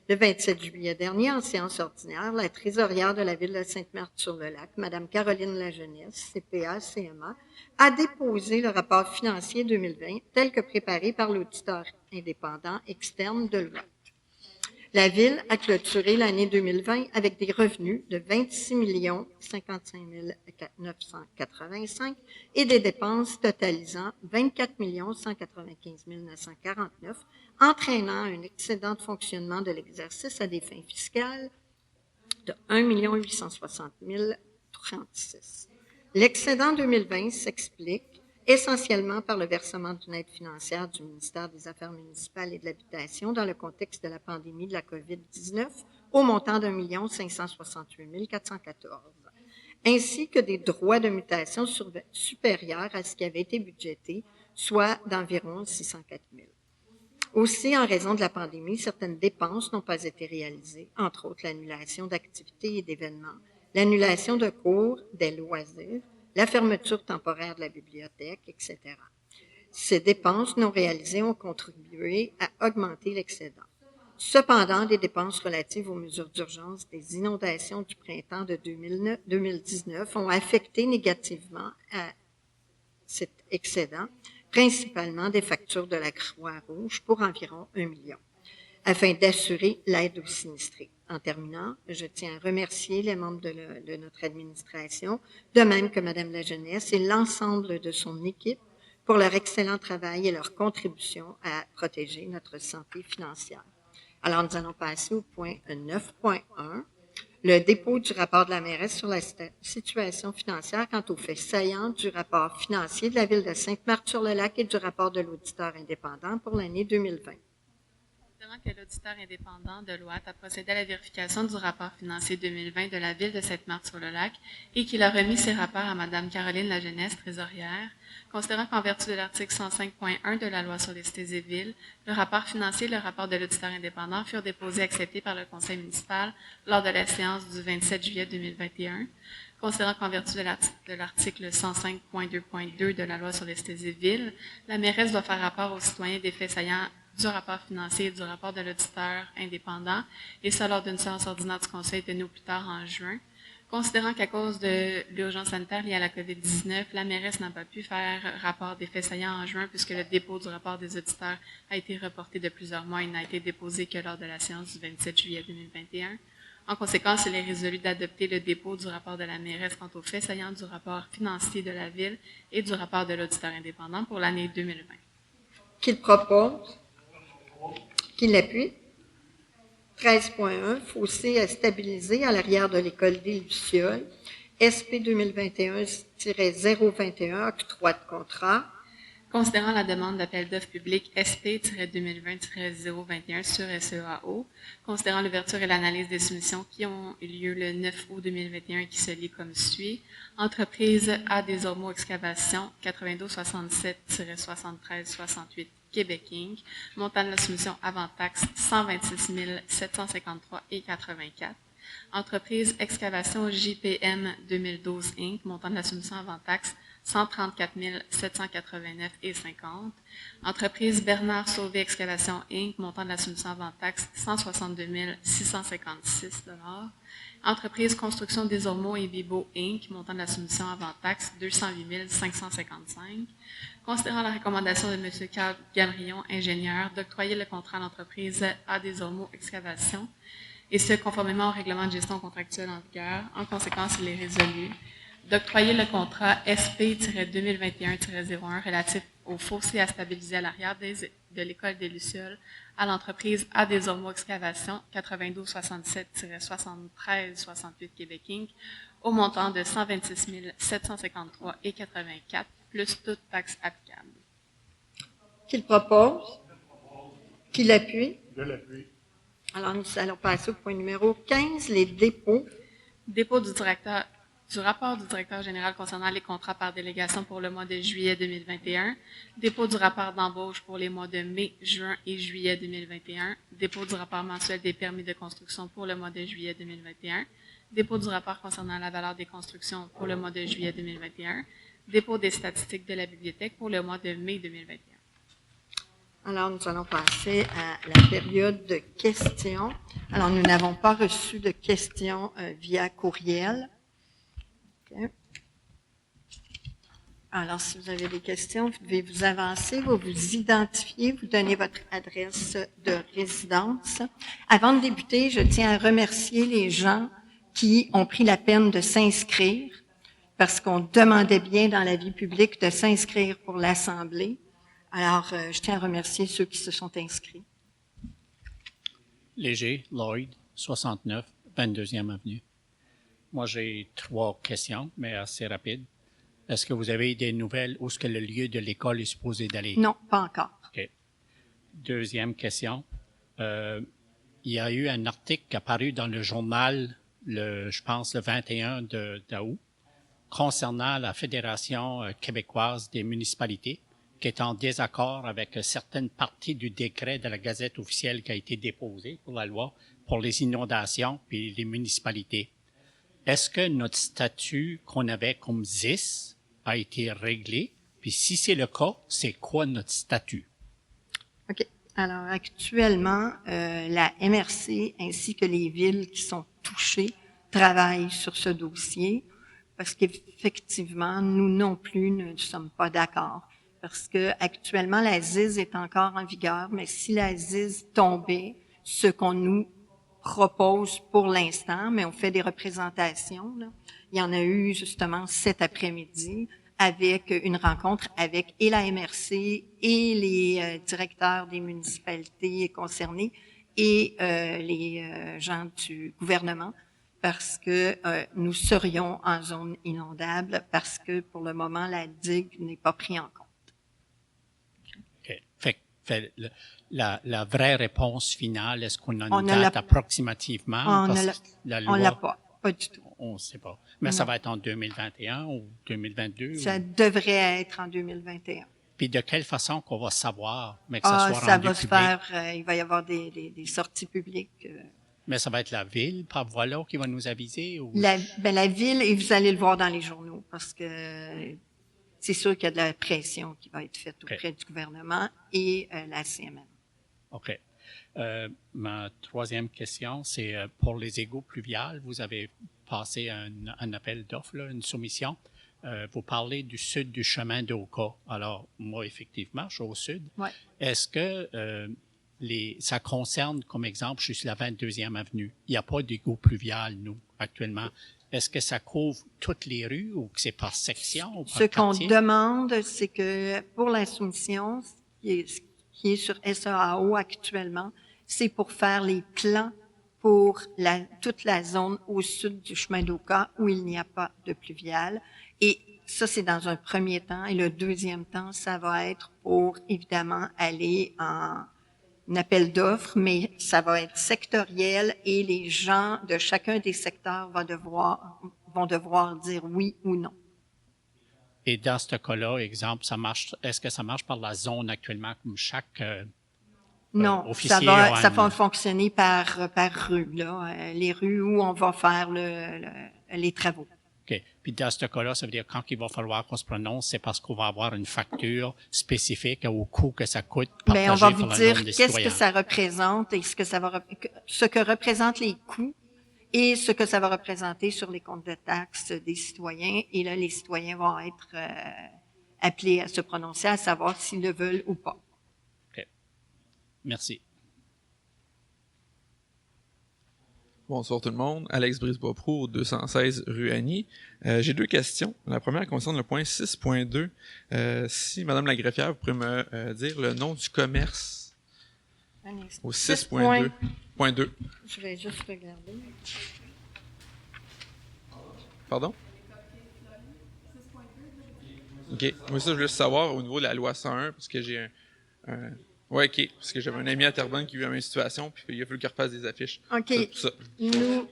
Le 27 juillet dernier, en séance ordinaire, la trésorière de la Ville de Sainte-Marthe-sur-le-Lac, Mme Caroline Lajeunesse, CPA-CMA, a déposé le rapport financier 2020 tel que préparé par l'auditeur indépendant externe de Deloitte. La Ville a clôturé l'année 2020 avec des revenus de 26 55 985 et des dépenses totalisant 24 195 949, entraînant un excédent de fonctionnement de l'exercice à des fins fiscales de 1 860 036. L'excédent 2020 s'explique essentiellement par le versement d'une aide financière du ministère des Affaires municipales et de l'Habitation dans le contexte de la pandémie de la COVID-19 au montant d'1 568 414, ainsi que des droits de mutation supérieurs à ce qui avait été budgété, soit d'environ 604 000. Aussi, en raison de la pandémie, certaines dépenses n'ont pas été réalisées, entre autres l'annulation d'activités et d'événements, l'annulation de cours, des loisirs, la fermeture temporaire de la bibliothèque, etc. Ces dépenses non réalisées ont contribué à augmenter l'excédent. Cependant, des dépenses relatives aux mesures d'urgence des inondations du printemps de 2019 ont affecté négativement cet excédent, principalement des factures de la Croix-Rouge pour environ 1 million, afin d'assurer l'aide aux sinistrés. En terminant, je tiens à remercier les membres de notre administration, de même que Mme Lajeunesse et l'ensemble de son équipe pour leur excellent travail et leur contribution à protéger notre santé financière. Alors, nous allons passer au point 9.1, le dépôt du rapport de la mairesse sur la situation financière quant aux faits saillants du rapport financier de la Ville de Sainte-Marthe-sur-le-Lac et du rapport de l'auditeur indépendant pour l'année 2020. Que l'auditeur indépendant Deloitte a procédé à la vérification du rapport financier 2020 de la Ville de Sainte-Marthe-sur-le-Lac et qu'il a remis ses rapports à Mme Caroline Lajeunesse, trésorière, considérant qu'en vertu de l'article 105.1 de la Loi sur les cités et villes, le rapport financier et le rapport de l'auditeur indépendant furent déposés et acceptés par le Conseil municipal lors de la séance du 27 juillet 2021, considérant qu'en vertu de l'article 105.2.2 de la Loi sur les cités et villes, la mairesse doit faire rapport aux citoyens des faits saillants du rapport financier et du rapport de l'auditeur indépendant, et ça lors d'une séance ordinaire du Conseil tenue au plus tard en juin. Considérant qu'à cause de l'urgence sanitaire liée à la COVID-19, la mairesse n'a pas pu faire rapport des faits saillants en juin puisque le dépôt du rapport des auditeurs a été reporté de plusieurs mois et n'a été déposé que lors de la séance du 27 juillet 2021. En conséquence, il est résolu d'adopter le dépôt du rapport de la mairesse quant aux faits saillants du rapport financier de la Ville et du rapport de l'auditeur indépendant pour l'année 2020. Qu'il propose? Qui l'appuie? 13.1, fossé à stabiliser à l'arrière de l'école des Lucioles, SP 2021-021, octroi de contrat. Considérant la demande d'appel d'offres public SP-2020-021 sur SEAO, considérant l'ouverture et l'analyse des soumissions qui ont eu lieu le 9 août 2021 et qui se lit comme suit. Entreprise A des Ormeaux Excavations 9267-7368 Québec Inc. Montant de la soumission avant taxe 126 753 et 84. Entreprise Excavation JPM 2012 Inc. Montant de la soumission avant taxe 134 789 et 50. Entreprise Bernard Sauvé Excavation Inc. Montant de la soumission avant taxe 162 656 $. Entreprise Construction des Ormeaux et Bibo Inc. Montant de la soumission avant taxe 208 555. Considérant la recommandation de M. Carl Gamrion, ingénieur, d'octroyer le contrat à l'entreprise A des Ormeaux Excavation, et ce, conformément au règlement de gestion contractuelle en vigueur. En conséquence, il est résolu d'octroyer le contrat SP-2021-01 relatif au fossé à stabiliser à l'arrière de l'école des Lucioles à l'entreprise A des Ormeaux Excavation 9267-7368 Québec Inc. au montant de 126 753 et 84 plus toute taxe applicable. Qu'il propose? Qui l'appuie? Je l'appuie. Alors, nous allons passer au point numéro 15, les dépôts. Dépôt du rapport du directeur général concernant les contrats par délégation pour le mois de juillet 2021, dépôt du rapport d'embauche pour les mois de mai, juin et juillet 2021, dépôt du rapport mensuel des permis de construction pour le mois de juillet 2021, dépôt du rapport concernant la valeur des constructions pour le mois de juillet 2021, Dépôt des statistiques de la bibliothèque pour le mois de mai 2021. Alors, nous allons passer à la période de questions. Alors, nous n'avons pas reçu de questions via courriel. OK. Alors, si vous avez des questions, vous devez vous avancer, vous vous identifier, vous donner votre adresse de résidence. Avant de débuter, je tiens à remercier les gens qui ont pris la peine de s'inscrire, parce qu'on demandait bien dans la vie publique de s'inscrire pour l'Assemblée. Alors, je tiens à remercier ceux qui se sont inscrits. Léger, Lloyd, 69, 22e avenue. Moi, j'ai 3 questions, mais assez rapides. Est-ce que vous avez des nouvelles où est-ce que le lieu de l'école est supposé d'aller? Non, pas encore. OK. Deuxième question. Il y a eu un article apparu dans le journal, je pense, le 21 d'août, concernant la Fédération québécoise des municipalités, qui est en désaccord avec certaines parties du décret de la Gazette officielle qui a été déposé pour la loi pour les inondations puis les municipalités. Est-ce que notre statut qu'on avait comme ZIS a été réglé? Puis si c'est le cas, c'est quoi notre statut? OK. Alors, actuellement, la MRC ainsi que les villes qui sont touchées travaillent sur ce dossier parce qu'effectivement, nous non plus ne sommes pas d'accord. Parce que actuellement, la ZIS est encore en vigueur, mais si la ZIS tombait, ce qu'on nous propose pour l'instant, mais on fait des représentations, là. Il y en a eu justement cet après-midi avec une rencontre avec et la MRC et les directeurs des municipalités concernées et les gens du gouvernement parce que nous serions en zone inondable parce que pour le moment, la digue n'est pas prise en compte. OK. Fait la vraie réponse finale, est-ce qu'on a On une ne date l'a- approximativement? On Parce ne que la on loi, l'a pas du tout. on ne sait pas. Mais ça va être en 2021 ou 2022? Ça devrait être en 2021. Puis de quelle façon qu'on va savoir, mais que ça soit Ça rendu va se public? faire, il va y avoir des sorties publiques. Mais ça va être la ville, par voie là, qui va nous aviser? Ou... La ville, et vous allez le voir dans les journaux, parce que c'est sûr qu'il y a de la pression qui va être faite auprès du gouvernement et la CMM. OK. Ma troisième question, c'est pour les égouts pluviales. Vous avez passé un appel d'offres, une soumission. Vous parlez du sud du chemin d'Oka. Alors, moi, effectivement, je suis au sud. Ouais. Est-ce que ça concerne, comme exemple, je suis sur la 22e avenue. Il n'y a pas d'égout pluvial, nous, actuellement. Est-ce que ça couvre toutes les rues ou que c'est par section ou par Ce qu'on quartier? demande, c'est que pour la soumission, qui est sur SAAO actuellement, c'est pour faire les plans pour toute la zone au sud du chemin d'Oka où il n'y a pas de pluvial. Et ça, c'est dans un premier temps. Et le deuxième temps, ça va être pour, évidemment, aller en appel d'offres, mais ça va être sectoriel et les gens de chacun des secteurs vont devoir dire oui ou non. Et dans ce cas-là, exemple, est-ce que ça marche par la zone actuellement, comme chaque non, officier ça va fonctionner par rue, là, les rues où on va faire les travaux. OK. Puis dans ce cas-là, ça veut dire quand il va falloir qu'on se prononce, c'est parce qu'on va avoir une facture spécifique au coût que ça coûte partagé Ben, on va par vous la dire zone des qu'est-ce citoyens. que ça représente et ce que représentent les coûts et ce que ça va représenter sur les comptes de taxes des citoyens. Et là, les citoyens vont être appelés à se prononcer, à savoir s'ils le veulent ou pas. OK. Merci. Bonsoir tout le monde. Alex Brisebois-Pro, 216 rue Annie. J'ai 2 questions. La première concerne le point 6.2. Si Madame la greffière, vous pourrez me dire le nom du commerce au 6.2. Je vais juste regarder. Pardon? OK. Moi, ça, je voulais juste savoir au niveau de la loi 101, parce que j'ai un ouais, OK. Parce que j'avais un ami à Terrebonne qui a eu la même situation, puis il a fallu qu'il refasse des affiches. OK. C'est tout ça. Nous,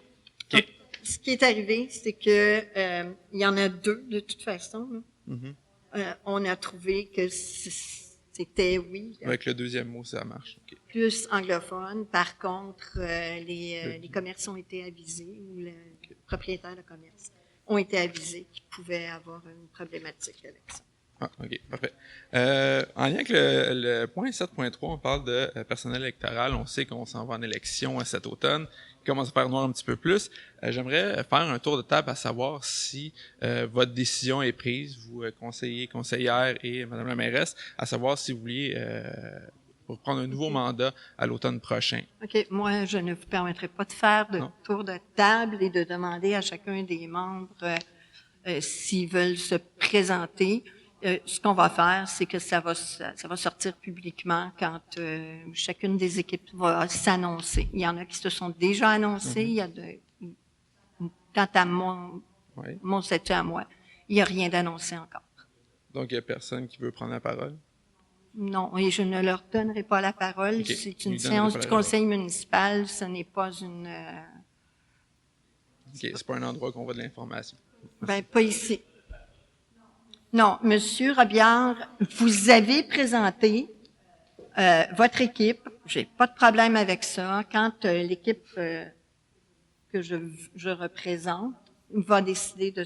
OK. ce qui est arrivé, c'est que il y en a 2 de toute façon. Là. Mm-hmm. On a trouvé que c'était, oui, Avec le deuxième mot, ça marche. OK. plus anglophone. Par contre, les commerces ont été avisés ou le propriétaire de commerce. ont été avisés qu'ils pouvaient avoir une problématique avec ça. Ah, OK, parfait. En lien avec le point 7.3, on parle de personnel électoral. On sait qu'on s'en va en élection cet automne. Il commence à faire noir un petit peu plus. J'aimerais faire un tour de table à savoir si votre décision est prise, vous conseillers, conseillères et Madame la mairesse, à savoir si vous vouliez pour prendre un nouveau mandat à l'automne prochain. OK. Moi, je ne vous permettrai pas de faire de Non. tour de table et de demander à chacun des membres s'ils veulent se présenter. Ce qu'on va faire, c'est que ça va sortir publiquement quand chacune des équipes va s'annoncer. Il y en a qui se sont déjà annoncés. Il y a quant à mon statut à moi, il n'y a rien d'annoncé encore. Donc, il n'y a personne qui veut prendre la parole? Non, et je ne leur donnerai pas la parole. Okay. C'est une Ils donneraient séance pas du la conseil municipal. Ce n'est pas une... OK, c'est pas un endroit qu'on voit de l'information. Ben, pas ici. Non, Monsieur Robillard, vous avez présenté votre équipe. J'ai pas de problème avec ça. Quand l'équipe que je représente va décider de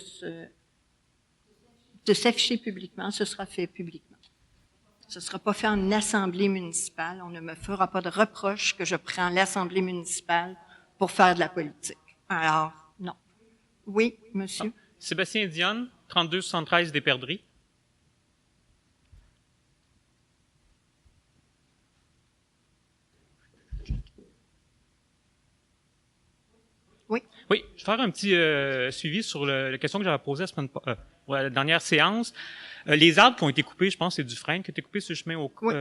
s'afficher publiquement, ce sera fait publiquement. Ce ne sera pas fait en assemblée municipale. On ne me fera pas de reproche que je prends l'assemblée municipale pour faire de la politique. Alors, non. Oui, monsieur? Sébastien Dionne, 3273 des Perdrix. Oui. Oui, je vais faire un petit suivi sur la question que j'avais posée la dernière séance. Les arbres qui ont été coupés, je pense que c'est du frein qui a été coupé sur le chemin au... Oui.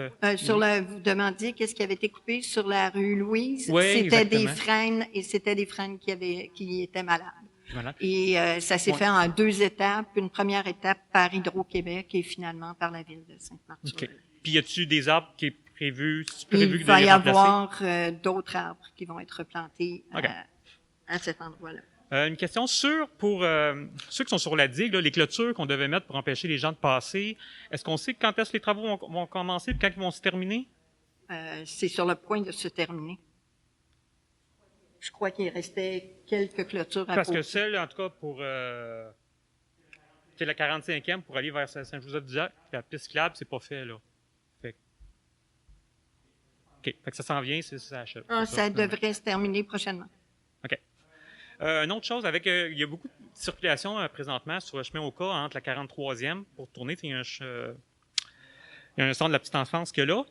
Vous demandiez qu'est-ce qui avait été coupé sur la rue Louise. Oui, c'était exactement. des frênes et c'était des frênes qui étaient malades. Voilà. Et ça s'est fait en 2 étapes. Une première étape par Hydro-Québec et finalement par la ville de Sainte-Marthe. OK. Puis y a-t-il des arbres qui est prévu Il de va les y remplacer? avoir d'autres arbres qui vont être replantés OK. à cet endroit-là. Une question pour ceux qui sont sur la digue, là, les clôtures qu'on devait mettre pour empêcher les gens de passer. Est-ce qu'on sait quand est-ce que les travaux vont commencer et quand ils vont se terminer? C'est sur le point de se terminer. Je crois qu'il restait quelques clôtures à Parce que poser. celle, en tout cas, pour c'est la 45e pour aller vers Saint-Joseph-du-Lac, la piste cyclable, c'est pas fait, là. Fait que ça s'en vient, ça achève. Ça devrait se terminer prochainement. OK. Une autre chose, il y a beaucoup de circulation présentement sur le chemin au cas entre la 43e pour tourner. Il y a un centre de la petite enfance qu'il y a là.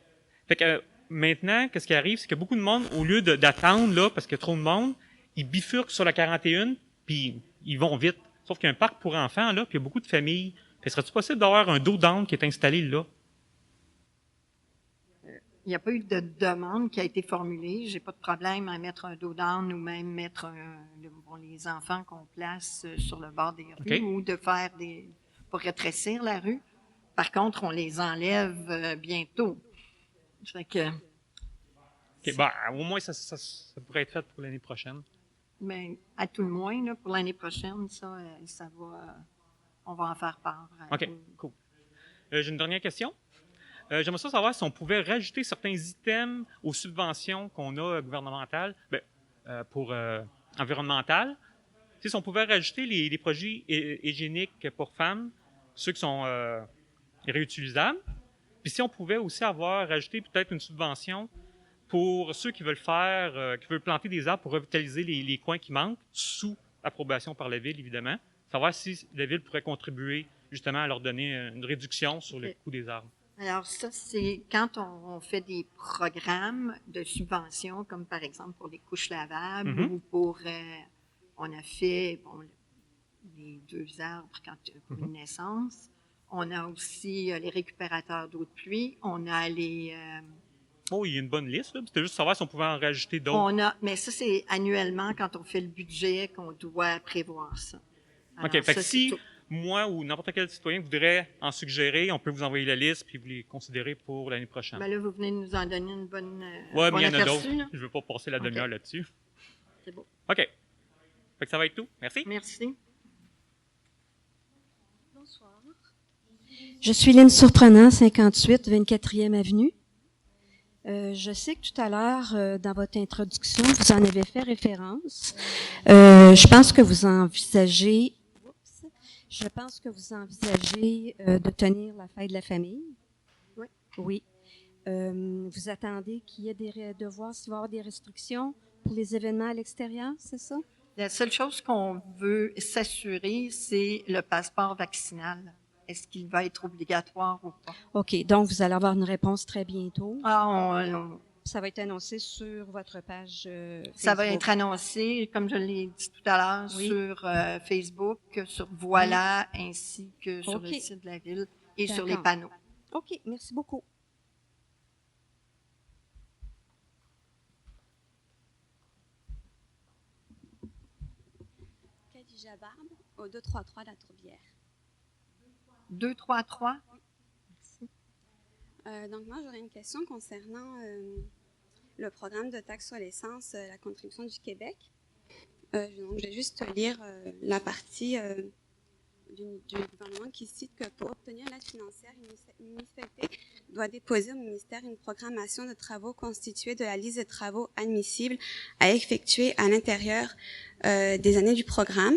Fait que maintenant, qu'est-ce qui arrive, c'est que beaucoup de monde, au lieu d'attendre là, parce qu'il y a trop de monde, ils bifurquent sur la 41, puis ils vont vite. Sauf qu'il y a un parc pour enfants là, puis il y a beaucoup de familles. Fait, serait-il possible d'avoir un dos d'âne qui est installé là? Il n'y a pas eu de demande qui a été formulée. J'ai pas de problème à mettre un dos d'âne ou même mettre les enfants qu'on place sur le bord des rues Okay. ou de faire pour rétrécir la rue. Par contre, on les enlève bientôt. Fait que, OK, au moins, ça pourrait être fait pour l'année prochaine. mais à tout le moins, là, pour l'année prochaine, ça va, on va en faire part. OK, cool. J'ai une dernière question. J'aimerais savoir si on pouvait rajouter certains items aux subventions qu'on a gouvernementales, pour environnementales. Si on pouvait rajouter les produits hygiéniques pour femmes, ceux qui sont réutilisables. Puis si on pouvait aussi rajouter peut-être une subvention pour ceux qui veulent qui veulent planter des arbres pour revitaliser les coins qui manquent, sous approbation par la ville, évidemment. Savoir si la ville pourrait contribuer justement à leur donner une réduction sur le coût des arbres. Alors ça, c'est quand on fait des programmes de subvention, comme par exemple pour les couches lavables Mm-hmm. ou pour, on a fait les 2 arbres pour une naissance. On a aussi les récupérateurs d'eau de pluie. On a les... Oh, il y a une bonne liste, là. C'était juste savoir si on pouvait en rajouter d'autres. mais ça, c'est annuellement quand on fait le budget qu'on doit prévoir ça. Alors, OK, fait que ça, si c'est tout. moi ou n'importe quel citoyen voudrait en suggérer, on peut vous envoyer la liste puis vous les considérer pour l'année prochaine. Ben là, vous venez de nous en donner une bonne Ouais, bon mais il y en a aperçu, d'autres. là. Je ne veux pas passer la demi-heure là-dessus. C'est beau. OK. Fait que ça va être tout. Merci. Merci. Bonsoir. Je suis Lynne Surprenant, 58, 24e Avenue. Je sais que tout à l'heure, dans votre introduction, vous en avez fait référence. Je pense que vous envisagez Je pense que vous envisagez de tenir la fête de la famille. Oui. Oui. Vous attendez qu'il y ait de voir s'il va y avoir des restrictions pour les événements à l'extérieur, c'est ça? La seule chose qu'on veut s'assurer, c'est le passeport vaccinal. Est-ce qu'il va être obligatoire ou pas? OK. Donc, vous allez avoir une réponse très bientôt. Ah, Ça va être annoncé sur votre page ça va Facebook. être annoncé, comme je l'ai dit tout à l'heure, Oui. sur Facebook, sur Voilà, ainsi que sur le OK. site de la ville et sur les D'accord. panneaux. OK. Merci beaucoup. Khadija Barbe, au 233 de la Tourbière. 233? Donc, moi, j'aurais une question concernant le programme de taxe sur l'essence, la contribution du Québec. Donc, je vais juste lire la partie du gouvernement qui cite que pour obtenir l'aide financière, une municipalité doit déposer au ministère une programmation de travaux constituée de la liste de travaux admissibles à effectuer à l'intérieur des années du programme.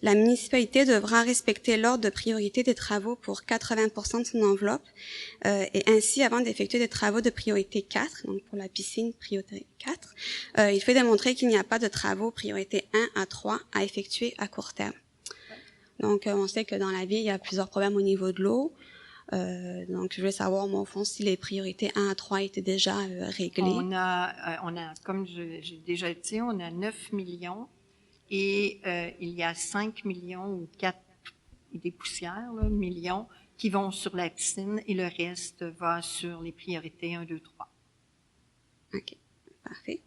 La municipalité devra respecter l'ordre de priorité des travaux pour 80% de son enveloppe et ainsi, avant d'effectuer des travaux de priorité 4, donc pour la piscine priorité 4, il faut démontrer qu'il n'y a pas de travaux priorité 1 à 3 à effectuer à court terme. Donc, on sait que dans la ville, il y a plusieurs problèmes au niveau de l'eau. Donc, je voulais savoir, moi, au fond, si les priorités 1 à 3 étaient déjà réglées. On a, comme j'ai déjà dit, on a 9 millions et il y a 5 millions ou 4 et des poussières, là, millions, qui vont sur la piscine et le reste va sur les priorités 1, 2, 3. OK, parfait.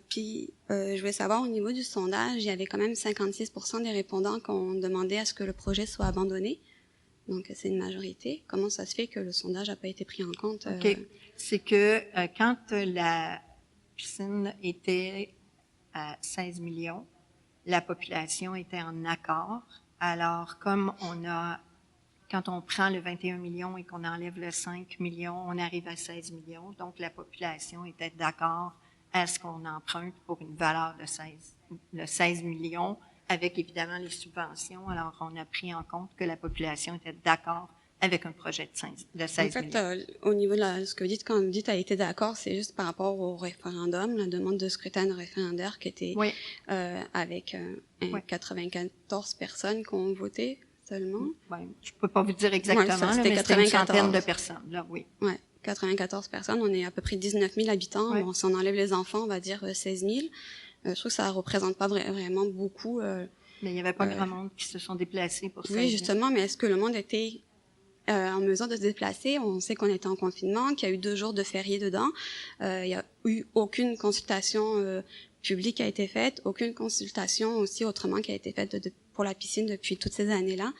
Puis, je voulais savoir, au niveau du sondage, il y avait quand même 56% des répondants qui ont demandé à ce que le projet soit abandonné. Donc, c'est une majorité. Comment ça se fait que le sondage n'a pas été pris en compte? OK. C'est que quand la piscine était à 16 millions, la population était en accord. Alors, comme quand on prend le 21 millions et qu'on enlève le 5 millions, on arrive à 16 millions. Donc, la population était d'accord à ce qu'on emprunte pour une valeur de 16 millions, avec évidemment les subventions. Alors, on a pris en compte que la population était d'accord avec un projet de 16 millions. En fait, au niveau de ce que vous dites, quand vous dites a été d'accord, c'est juste par rapport au référendum, la demande de scrutin de référendaire qui était Oui. avec Oui. 94 personnes qui ont voté seulement. Ben, je peux pas vous dire exactement, Ouais, ça, là, c'était mais c'était une 94. centaine de personnes, là, oui. Ouais, 94 personnes. On est à peu près 19 000 habitants. Ouais. Bon, si on enlève les enfants, on va dire 16 000. Je trouve que ça représente pas vraiment beaucoup. Mais il n'y avait pas grand monde qui se sont déplacés pour ça. Oui, justement, mais est-ce que le monde était en mesure de se déplacer? On sait qu'on était en confinement, qu'il y a eu 2 jours de férié dedans. Il n'y a eu aucune consultation publique qui a été faite, aucune consultation aussi autrement qui a été faite pour la piscine depuis toutes ces années-là.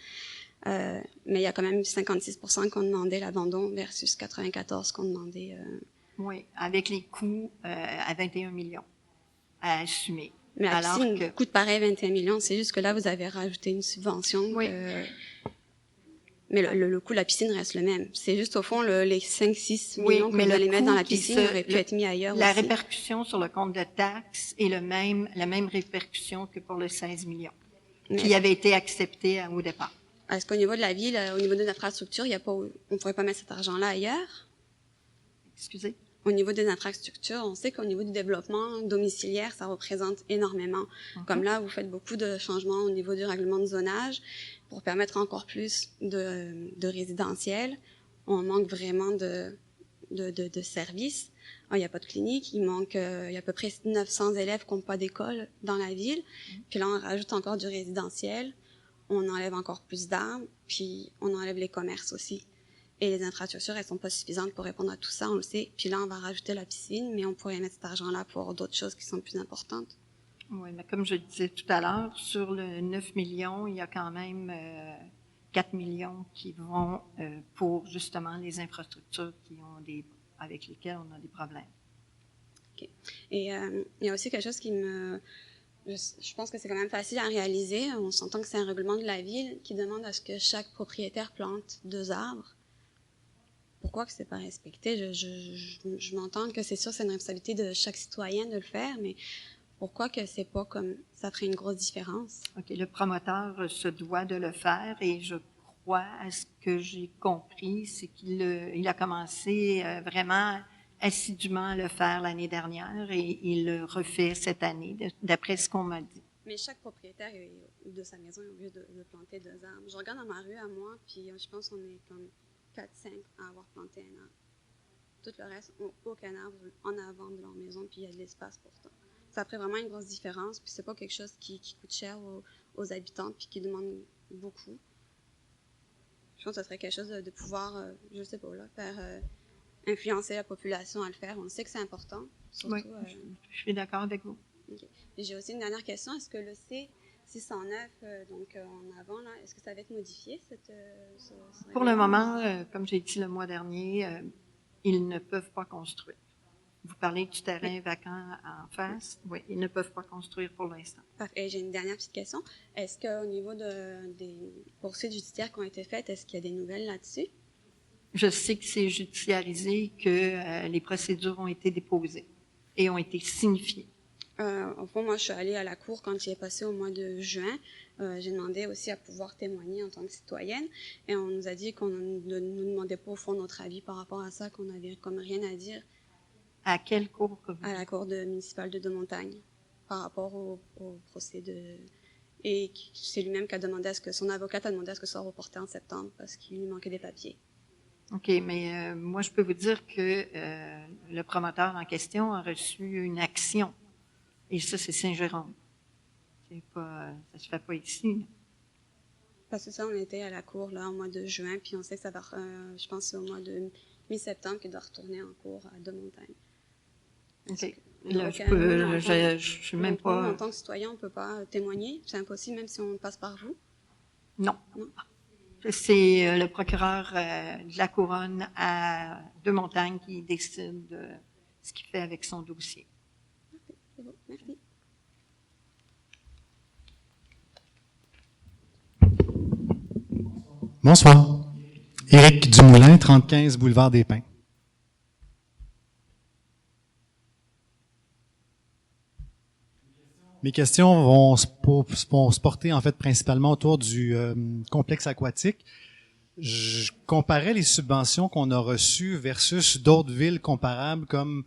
Mais il y a quand même 56% qui ont demandé l'abandon versus 94% qui ont demandé... Oui, avec les coûts à 21 millions à assumer. Mais la Alors piscine que, coûte pareil 21 millions, c'est juste que là, vous avez rajouté une subvention. Oui. Mais le coût de la piscine reste le même. C'est juste, au fond, les 5-6 Oui, millions que mais vous le allez mettre dans la coût qui piscine se- aurait pu le- être mis ailleurs la aussi. répercussion sur le compte de taxes est la même répercussion que pour le 16 millions, Mais qui avait été accepté au départ. est-ce qu'au niveau de la ville, au niveau des infrastructures, on ne pourrait pas mettre cet argent-là ailleurs? Excusez? Au niveau des infrastructures, on sait qu'au niveau du développement domiciliaire, ça représente énormément. Comme là, vous faites beaucoup de changements au niveau du règlement de zonage pour permettre encore plus de résidentiel. On manque vraiment de services. Il n'y a pas de clinique, il y a à peu près 900 élèves qui n'ont pas d'école dans la ville. Puis là, on rajoute encore du résidentiel, on enlève encore plus d'arbres, puis on enlève les commerces aussi. Et les infrastructures, elles sont pas suffisantes pour répondre à tout ça, on le sait. Puis là, on va rajouter la piscine, mais on pourrait mettre cet argent-là pour d'autres choses qui sont plus importantes. Oui, mais comme je le disais tout à l'heure, sur le 9 millions, il y a quand même 4 millions qui vont pour justement les infrastructures avec lesquelles on a des problèmes. OK. Et il y a aussi quelque chose je pense que c'est quand même facile à réaliser. On s'entend que c'est un règlement de la ville qui demande à ce que chaque propriétaire plante 2 arbres. Pourquoi que c'est pas respecté? Je m'entends que c'est sûr, c'est une responsabilité de chaque citoyen de le faire, mais pourquoi que c'est pas comme ça ferait une grosse différence? OK, le promoteur se doit de le faire et je crois, à ce que j'ai compris, c'est qu'il a commencé vraiment assidûment à le faire l'année dernière et il le refait cette année, d'après ce qu'on m'a dit. Mais chaque propriétaire de sa maison est obligé de planter 2 arbres. Je regarde dans ma rue à moi, puis je pense qu'on est comme 4-5 à avoir planté un arbre. Tout le reste, aucun arbre en avant de leur maison, puis il y a de l'espace pour ça. Ça ferait vraiment une grosse différence, puis c'est pas quelque chose qui coûte cher aux habitants, puis qui demande beaucoup. Je pense que ce serait quelque chose de pouvoir, je sais pas, là, faire influencer la population à le faire. On sait que c'est important. Surtout, Oui, je suis d'accord avec vous. Okay. Et j'ai aussi une dernière question. Est-ce que le C609, donc en avant, là, est-ce que ça va être modifié? Pour le moment, comme j'ai dit le mois dernier, ils ne peuvent pas construire. Vous parlez du terrain vacant en face. Oui, ils ne peuvent pas construire pour l'instant. Parfait. J'ai une dernière petite question. Est-ce qu'au niveau des poursuites judiciaires qui ont été faites, est-ce qu'il y a des nouvelles là-dessus? Je sais que c'est judiciarisé, que les procédures ont été déposées et ont été signifiées. Au fond, moi, je suis allée à la cour quand j'y ai passé au mois de juin. J'ai demandé aussi à pouvoir témoigner en tant que citoyenne. Et on nous a dit qu'on ne nous demandait pas, au fond, notre avis par rapport à ça, qu'on n'avait comme rien à dire. À quelle cour? À la cour municipale de Deux-Montagnes, par rapport au procès Et c'est lui-même qui a demandé à ce que son avocate a demandé à ce que ce soit reporté en septembre parce qu'il lui manquait des papiers. OK, mais moi, je peux vous dire que le promoteur en question a reçu une action. Et ça, c'est Saint-Jérôme. Ça se fait pas ici. Parce que ça, on était à la cour là au mois de juin, puis on sait que ça va, je pense que c'est au mois de mi-septembre qu'il doit retourner en cours à Deux-Montagnes. OK. Là, je suis même pas... En tant que citoyen, on ne peut pas témoigner. C'est impossible, même si on passe par vous. Non. C'est le procureur de la Couronne à Deux-Montagnes qui décide de ce qu'il fait avec son dossier. OK, c'est bon. Merci. Bonsoir. Éric Dumoulin, 35 boulevard des Pins. Mes questions vont se porter en fait principalement autour du complexe aquatique. Je comparais les subventions qu'on a reçues versus d'autres villes comparables comme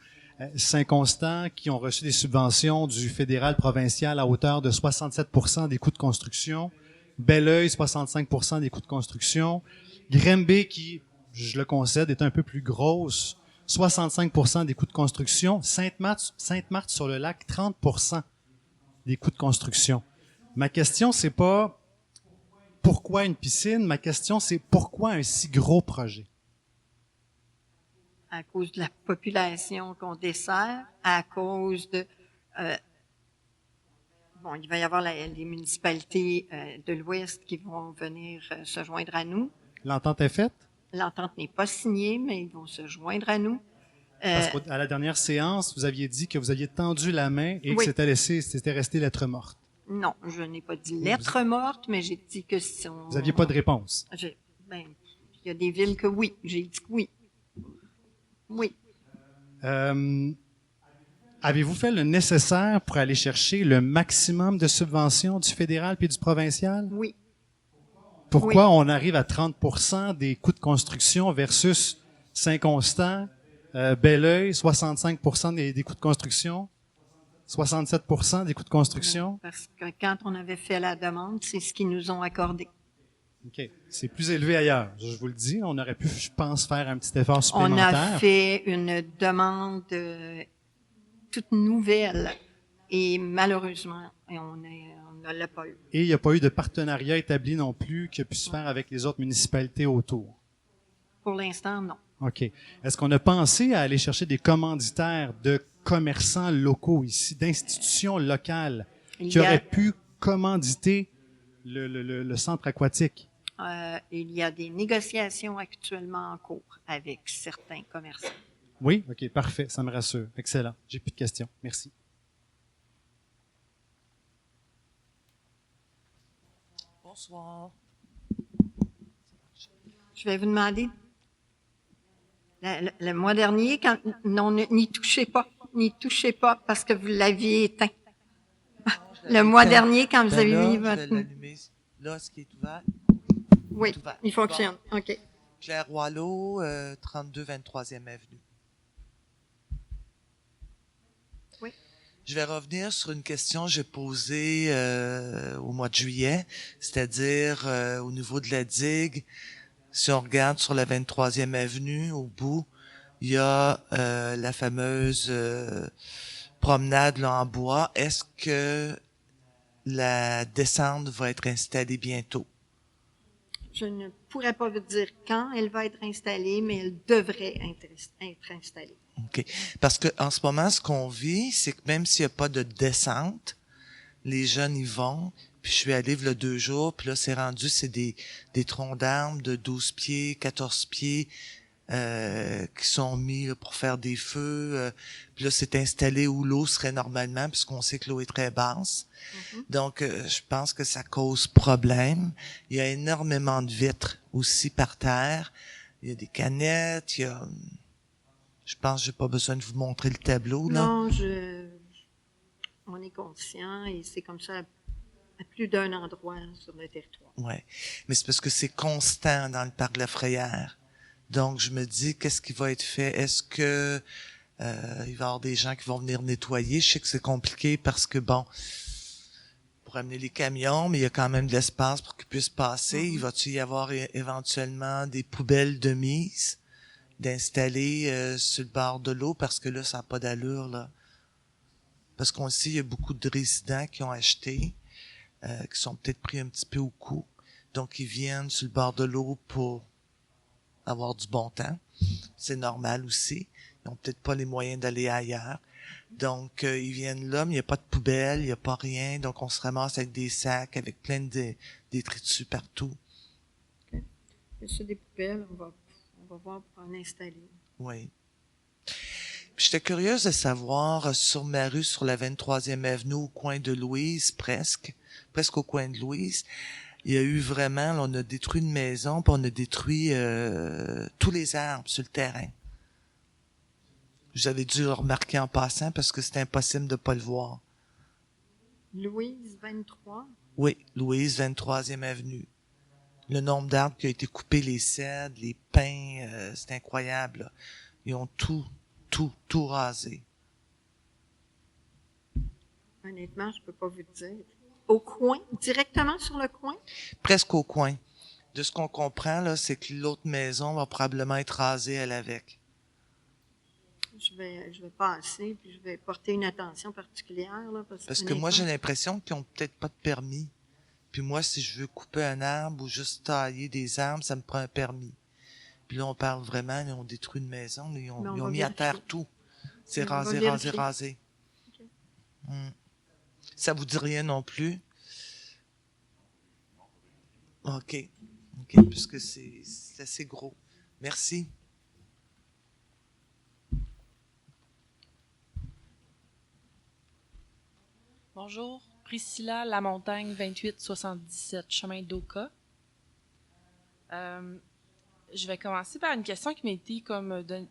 Saint-Constant qui ont reçu des subventions du fédéral provincial à hauteur de 67% des coûts de construction, Belleuil 65% des coûts de construction, Grimby qui, je le concède, est un peu plus grosse, 65% des coûts de construction, Sainte-Marthe-sur-le-Lac 30% des coûts de construction. Ma question, c'est pas pourquoi une piscine, ma question, c'est pourquoi un si gros projet? À cause de la population qu'on dessert, à cause de... il va y avoir les municipalités de l'Ouest qui vont venir se joindre à nous. L'entente est faite? L'entente n'est pas signée, mais ils vont se joindre à nous. Parce qu'à la dernière séance, vous aviez dit que vous aviez tendu la main et que oui. c'était resté lettre morte. Non, je n'ai pas dit lettre morte, mais j'ai dit que si on... Vous n'aviez pas de réponse? Il y a des villes que oui. J'ai dit que oui. Oui. Avez-vous fait le nécessaire pour aller chercher le maximum de subventions du fédéral puis du provincial? Oui. Pourquoi on arrive à 30% des coûts de construction versus Saint-Constant, Belleuil, 65% des coûts de construction, 67% des coûts de construction? Parce que quand on avait fait la demande, c'est ce qu'ils nous ont accordé. OK. C'est plus élevé ailleurs. Je vous le dis, on aurait pu, je pense, faire un petit effort supplémentaire. On a fait une demande toute nouvelle et malheureusement, on ne l'a pas eu. Et il n'y a pas eu de partenariat établi non plus qui a pu se faire avec les autres municipalités autour? Pour l'instant, non. OK. Est-ce qu'on a pensé à aller chercher des commanditaires de commerçants locaux ici, d'institutions locales qui auraient pu commanditer le centre aquatique? Il y a des négociations actuellement en cours avec certains commerçants. Oui? OK, parfait. Ça me rassure. Excellent. J'ai plus de questions. Merci. Bonsoir. Je vais vous demander, le mois dernier, n'y touchez pas, parce que vous l'aviez éteint. Le mois dernier, quand vous avez là, mis je vais votre... l'allumer. Là, est-ce qu'il est ouvert? Oui, Tout ouvert. il fonctionne. OK. Claire Roileau, 32 23e Avenue. Oui. Je vais revenir sur une question que j'ai posée au mois de juillet, c'est-à-dire au niveau de la digue. Si on regarde sur la 23e Avenue, au bout, il y a la fameuse promenade là, en bois. Est-ce que la descente va être installée bientôt? Je ne pourrais pas vous dire quand elle va être installée, mais elle devrait être installée. OK. Parce que en ce moment, ce qu'on vit, c'est que même s'il n'y a pas de descente, les jeunes y vont. Puis je suis allé il y a 2 jours, puis là, c'est rendu, c'est des troncs d'arbres de 12 pieds, 14 pieds, qui sont mis là, pour faire des feux. Puis là, c'est installé où l'eau serait normalement, puisqu'on sait que l'eau est très basse. Donc, je pense que ça cause problème. Il y a énormément de vitres aussi par terre. Il y a des canettes, il y a... Je pense que j'ai pas besoin de vous montrer le tableau, là. Non, on est conscient et c'est comme ça à plus d'un endroit sur le territoire. Ouais. Mais c'est parce que c'est constant dans le parc de la Frayère. Donc, je me dis, qu'est-ce qui va être fait? Est-ce que il va y avoir des gens qui vont venir nettoyer? Je sais que c'est compliqué parce que, bon, pour amener les camions, mais il y a quand même de l'espace pour qu'ils puissent passer. Il va-tu y avoir éventuellement des poubelles de mise d'installer sur le bord de l'eau? Parce que là, ça n'a pas d'allure, là. Parce qu'on sait, il y a beaucoup de résidents qui ont acheté, qui sont peut-être pris un petit peu au cou. Donc, ils viennent sur le bord de l'eau pour avoir du bon temps. C'est normal aussi. Ils n'ont peut-être pas les moyens d'aller ailleurs. Donc, ils viennent là, mais il n'y a pas de poubelle, il n'y a pas rien. Donc, on se ramasse avec des sacs, avec plein de détritus partout. OK. Et sur des poubelles, on va voir pour en installer. Oui. Puis j'étais curieuse de savoir, sur ma rue, sur la 23e Avenue, au coin de Louise, presque au coin de Louise, il y a eu vraiment, là, on a détruit une maison, puis on a détruit tous les arbres sur le terrain. J'avais dû le remarquer en passant parce que c'était impossible de pas le voir. Louise 23? Oui, Louise, 23e Avenue. Le nombre d'arbres qui a été coupé, les cèdres, les pins, c'est incroyable, là. Ils ont tout rasé. Honnêtement, je peux pas vous dire. Au coin? Directement sur le coin? Presque au coin. De ce qu'on comprend, là, c'est que l'autre maison va probablement être rasée, elle, avec. Je vais passer, puis je vais porter une attention particulière, là, Parce que moi, j'ai l'impression qu'ils ont peut-être pas de permis. Puis moi, si je veux couper un arbre ou juste tailler des arbres, ça me prend un permis. Puis là, on parle vraiment, ils ont détruit une maison, ils ont mis à terre tout. C'est rasé. Okay. Ça vous dit rien non plus? OK, puisque c'est assez gros. Merci. Bonjour, Priscilla Lamontagne, 2877, chemin d'Oka. Je vais commencer par une question qui m'a été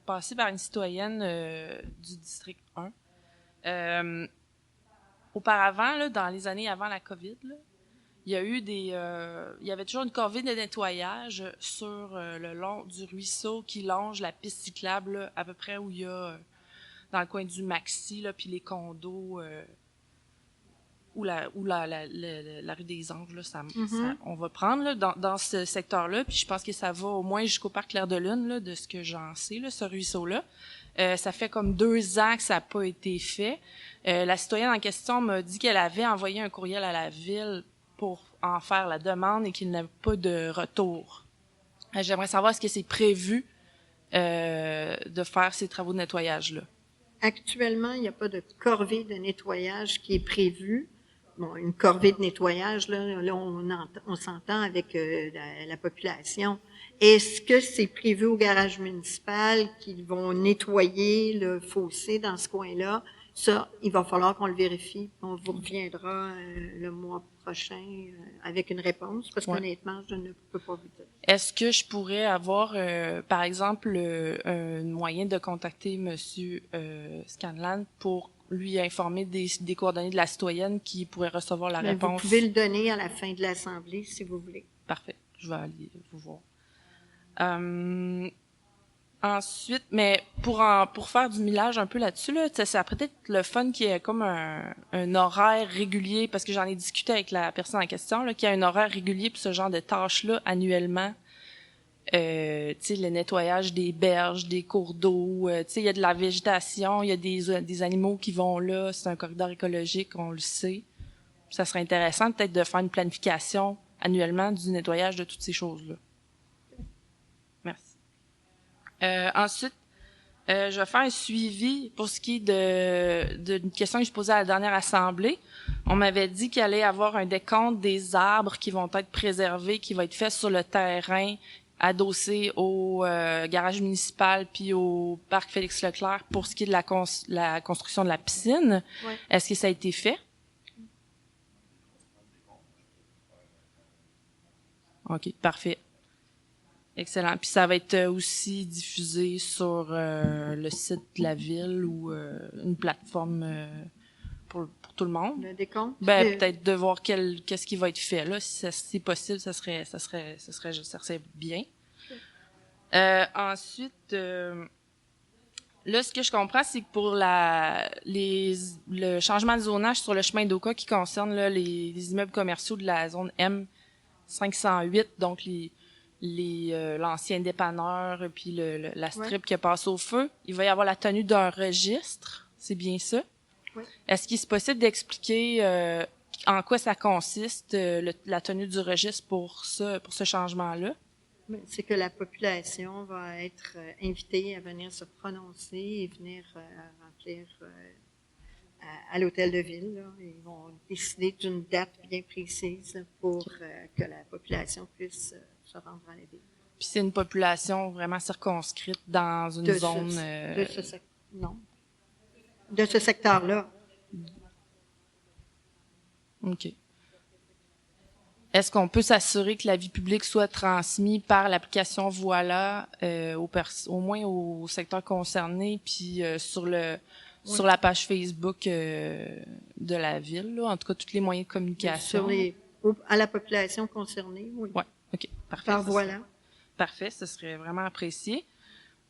passée par une citoyenne du district 1. Auparavant, là, dans les années avant la COVID, là, il y avait toujours une corvée de nettoyage sur le long du ruisseau qui longe la piste cyclable, là, à peu près où il y a dans le coin du Maxi, là, puis les condos, ou la rue des Anges, là, on va prendre là, dans ce secteur-là, puis je pense que ça va au moins jusqu'au parc Clair de Lune, là, de ce que j'en sais, là, ce ruisseau-là. Ça fait comme 2 ans que ça n'a pas été fait. La citoyenne en question m'a dit qu'elle avait envoyé un courriel à la ville pour en faire la demande et qu'il n'avait pas de retour. J'aimerais savoir, est-ce que c'est prévu de faire ces travaux de nettoyage-là? Actuellement, il n'y a pas de corvée de nettoyage qui est prévue. Bon, une corvée de nettoyage, là on s'entend avec la population. Est-ce que c'est prévu au garage municipal qu'ils vont nettoyer le fossé dans ce coin-là? Ça, il va falloir qu'on le vérifie. On vous reviendra le mois prochain avec une réponse, parce qu'honnêtement, je ne peux pas vous dire. Est-ce que je pourrais avoir, par exemple, un moyen de contacter Monsieur Scanlan pour lui informer des coordonnées de la citoyenne qui pourrait recevoir la Mais réponse. vous pouvez le donner à la fin de l'Assemblée, si vous voulez. Parfait. Je vais aller vous voir. Ensuite, mais pour faire du millage un peu là-dessus, là, ça pourrait être le fun qui est comme un horaire régulier, parce que j'en ai discuté avec la personne en question, là, qui a un horaire régulier pour ce genre de tâches-là annuellement. Le nettoyage des berges, des cours d'eau, il y a de la végétation, il y a des animaux qui vont là, c'est un corridor écologique, on le sait. Ça serait intéressant peut-être de faire une planification annuellement du nettoyage de toutes ces choses-là. Merci. Ensuite, je vais faire un suivi pour ce qui est d'une question que je posais à la dernière assemblée. On m'avait dit qu'il allait y avoir un décompte des arbres qui vont être préservés, qui va être fait sur le terrain, adossé au garage municipal puis au parc Félix-Leclerc pour ce qui est de la construction de la piscine. Ouais. Est-ce que ça a été fait? OK, parfait. Excellent. Puis ça va être aussi diffusé sur le site de la ville ou une plateforme pour tout le monde. Le décompte? Peut-être de voir qu'est-ce qui va être fait là. Si c'est possible, ça serait bien. Ensuite, là, ce que je comprends, c'est que pour le changement de zonage sur le chemin d'Oka qui concerne là, les immeubles commerciaux de la zone M508, donc l'ancien dépanneur puis la strip qui passe au feu, il va y avoir la tenue d'un registre. C'est bien ça? Oui. Est-ce qu'il est possible d'expliquer en quoi ça consiste, la tenue du registre pour ce changement-là? C'est que la population va être invitée à venir se prononcer et venir remplir à l'hôtel de ville. Là. Ils vont décider d'une date bien précise là, pour que la population puisse se rendre à la ville. Puis c'est une population vraiment circonscrite dans une zone... Non. De ce secteur-là. OK. Est-ce qu'on peut s'assurer que l'avis public soit transmis par l'application Voilà au moins au secteur concerné, puis sur la page Facebook de la ville, là, en tout cas tous les moyens de communication? À la population concernée, oui. Oui, OK, parfait. Par Voilà. Parfait, ce serait vraiment apprécié.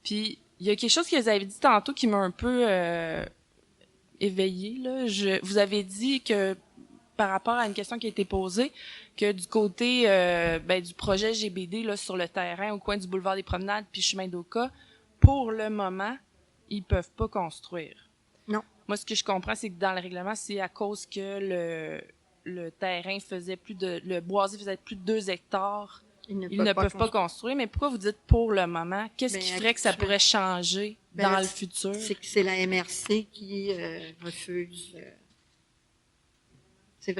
Puis, il y a quelque chose que vous avez dit tantôt qui m'a un peu éveillée, là. Vous avez dit que par rapport à une question qui a été posée, que du côté du projet GBD là, sur le terrain au coin du boulevard des Promenades puis chemin d'Oka, pour le moment, ils peuvent pas construire. Non. Moi, ce que je comprends, c'est que dans le règlement, c'est à cause que le terrain le boisé faisait plus de 2 hectares. Ils ne peuvent pas construire. Mais pourquoi vous dites pour le moment? Qu'est-ce qui ferait que ça pourrait changer dans le futur? C'est que c'est la MRC qui refuse. C'est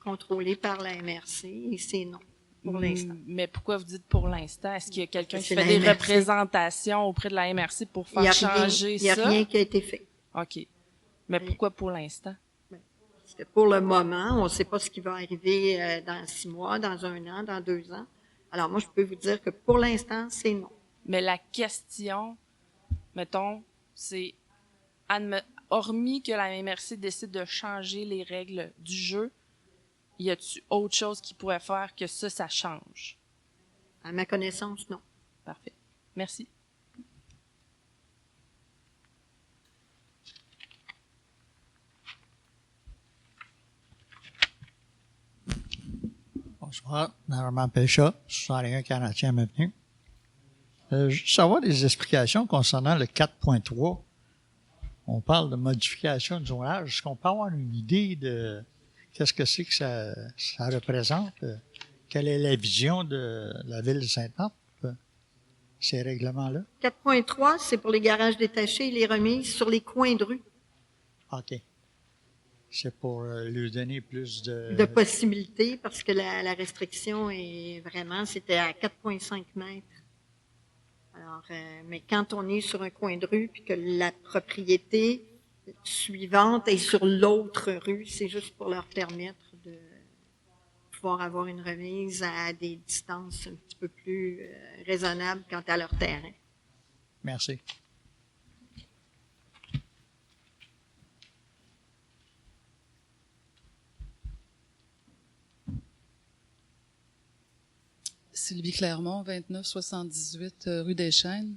contrôlé par la MRC et c'est non pour l'instant. Mais pourquoi vous dites pour l'instant? Est-ce qu'il y a quelqu'un qui fait des représentations auprès de la MRC pour faire changer ça? Il n'y a rien qui a été fait. OK. Mais pourquoi pour l'instant? Parce que pour le moment, on ne sait pas ce qui va arriver dans 6 mois, dans 1 an, dans 2 ans. Alors moi, je peux vous dire que pour l'instant, c'est non. Mais la question, mettons, c'est hormis que la MRC décide de changer les règles du jeu, y a-t-il autre chose qui pourrait faire que ça change? À ma connaissance, non. Parfait. Merci. Bonsoir, Normand Pécha, 61 40e Avenue. Juste savoir des explications concernant le 4.3. On parle de modification de zonage. Est-ce qu'on peut avoir une idée de qu'est-ce que c'est que ça représente? Quelle est la vision de la ville de Sainte-Marthe, ces règlements-là? 4.3, c'est pour les garages détachés et les remises sur les coins de rue. OK. C'est pour lui donner plus de possibilités, parce que la restriction est vraiment, c'était à 4,5 mètres. Alors, mais quand on est sur un coin de rue, puis que la propriété suivante est sur l'autre rue, c'est juste pour leur permettre de pouvoir avoir une remise à des distances un petit peu plus raisonnables quant à leur terrain. Merci. Sylvie Clermont, 2978 rue des Chênes.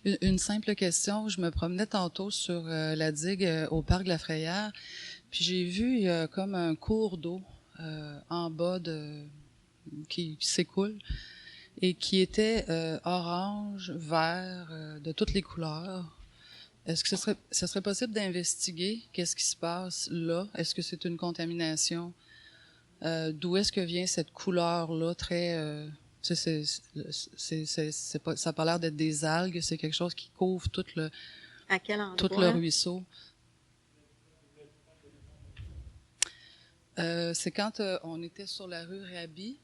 Une simple question. Je me promenais tantôt sur la digue au parc de la Frayère, puis j'ai vu il y a comme un cours d'eau en bas qui s'écoule et qui était orange, vert, de toutes les couleurs. Est-ce que ce serait possible d'investiguer qu'est-ce qui se passe là? Est-ce que c'est une contamination? D'où est-ce que vient cette couleur-là très... ça n'a pas l'air d'être des algues, c'est quelque chose qui couvre tout le ruisseau. C'est quand on était sur la rue Rabi,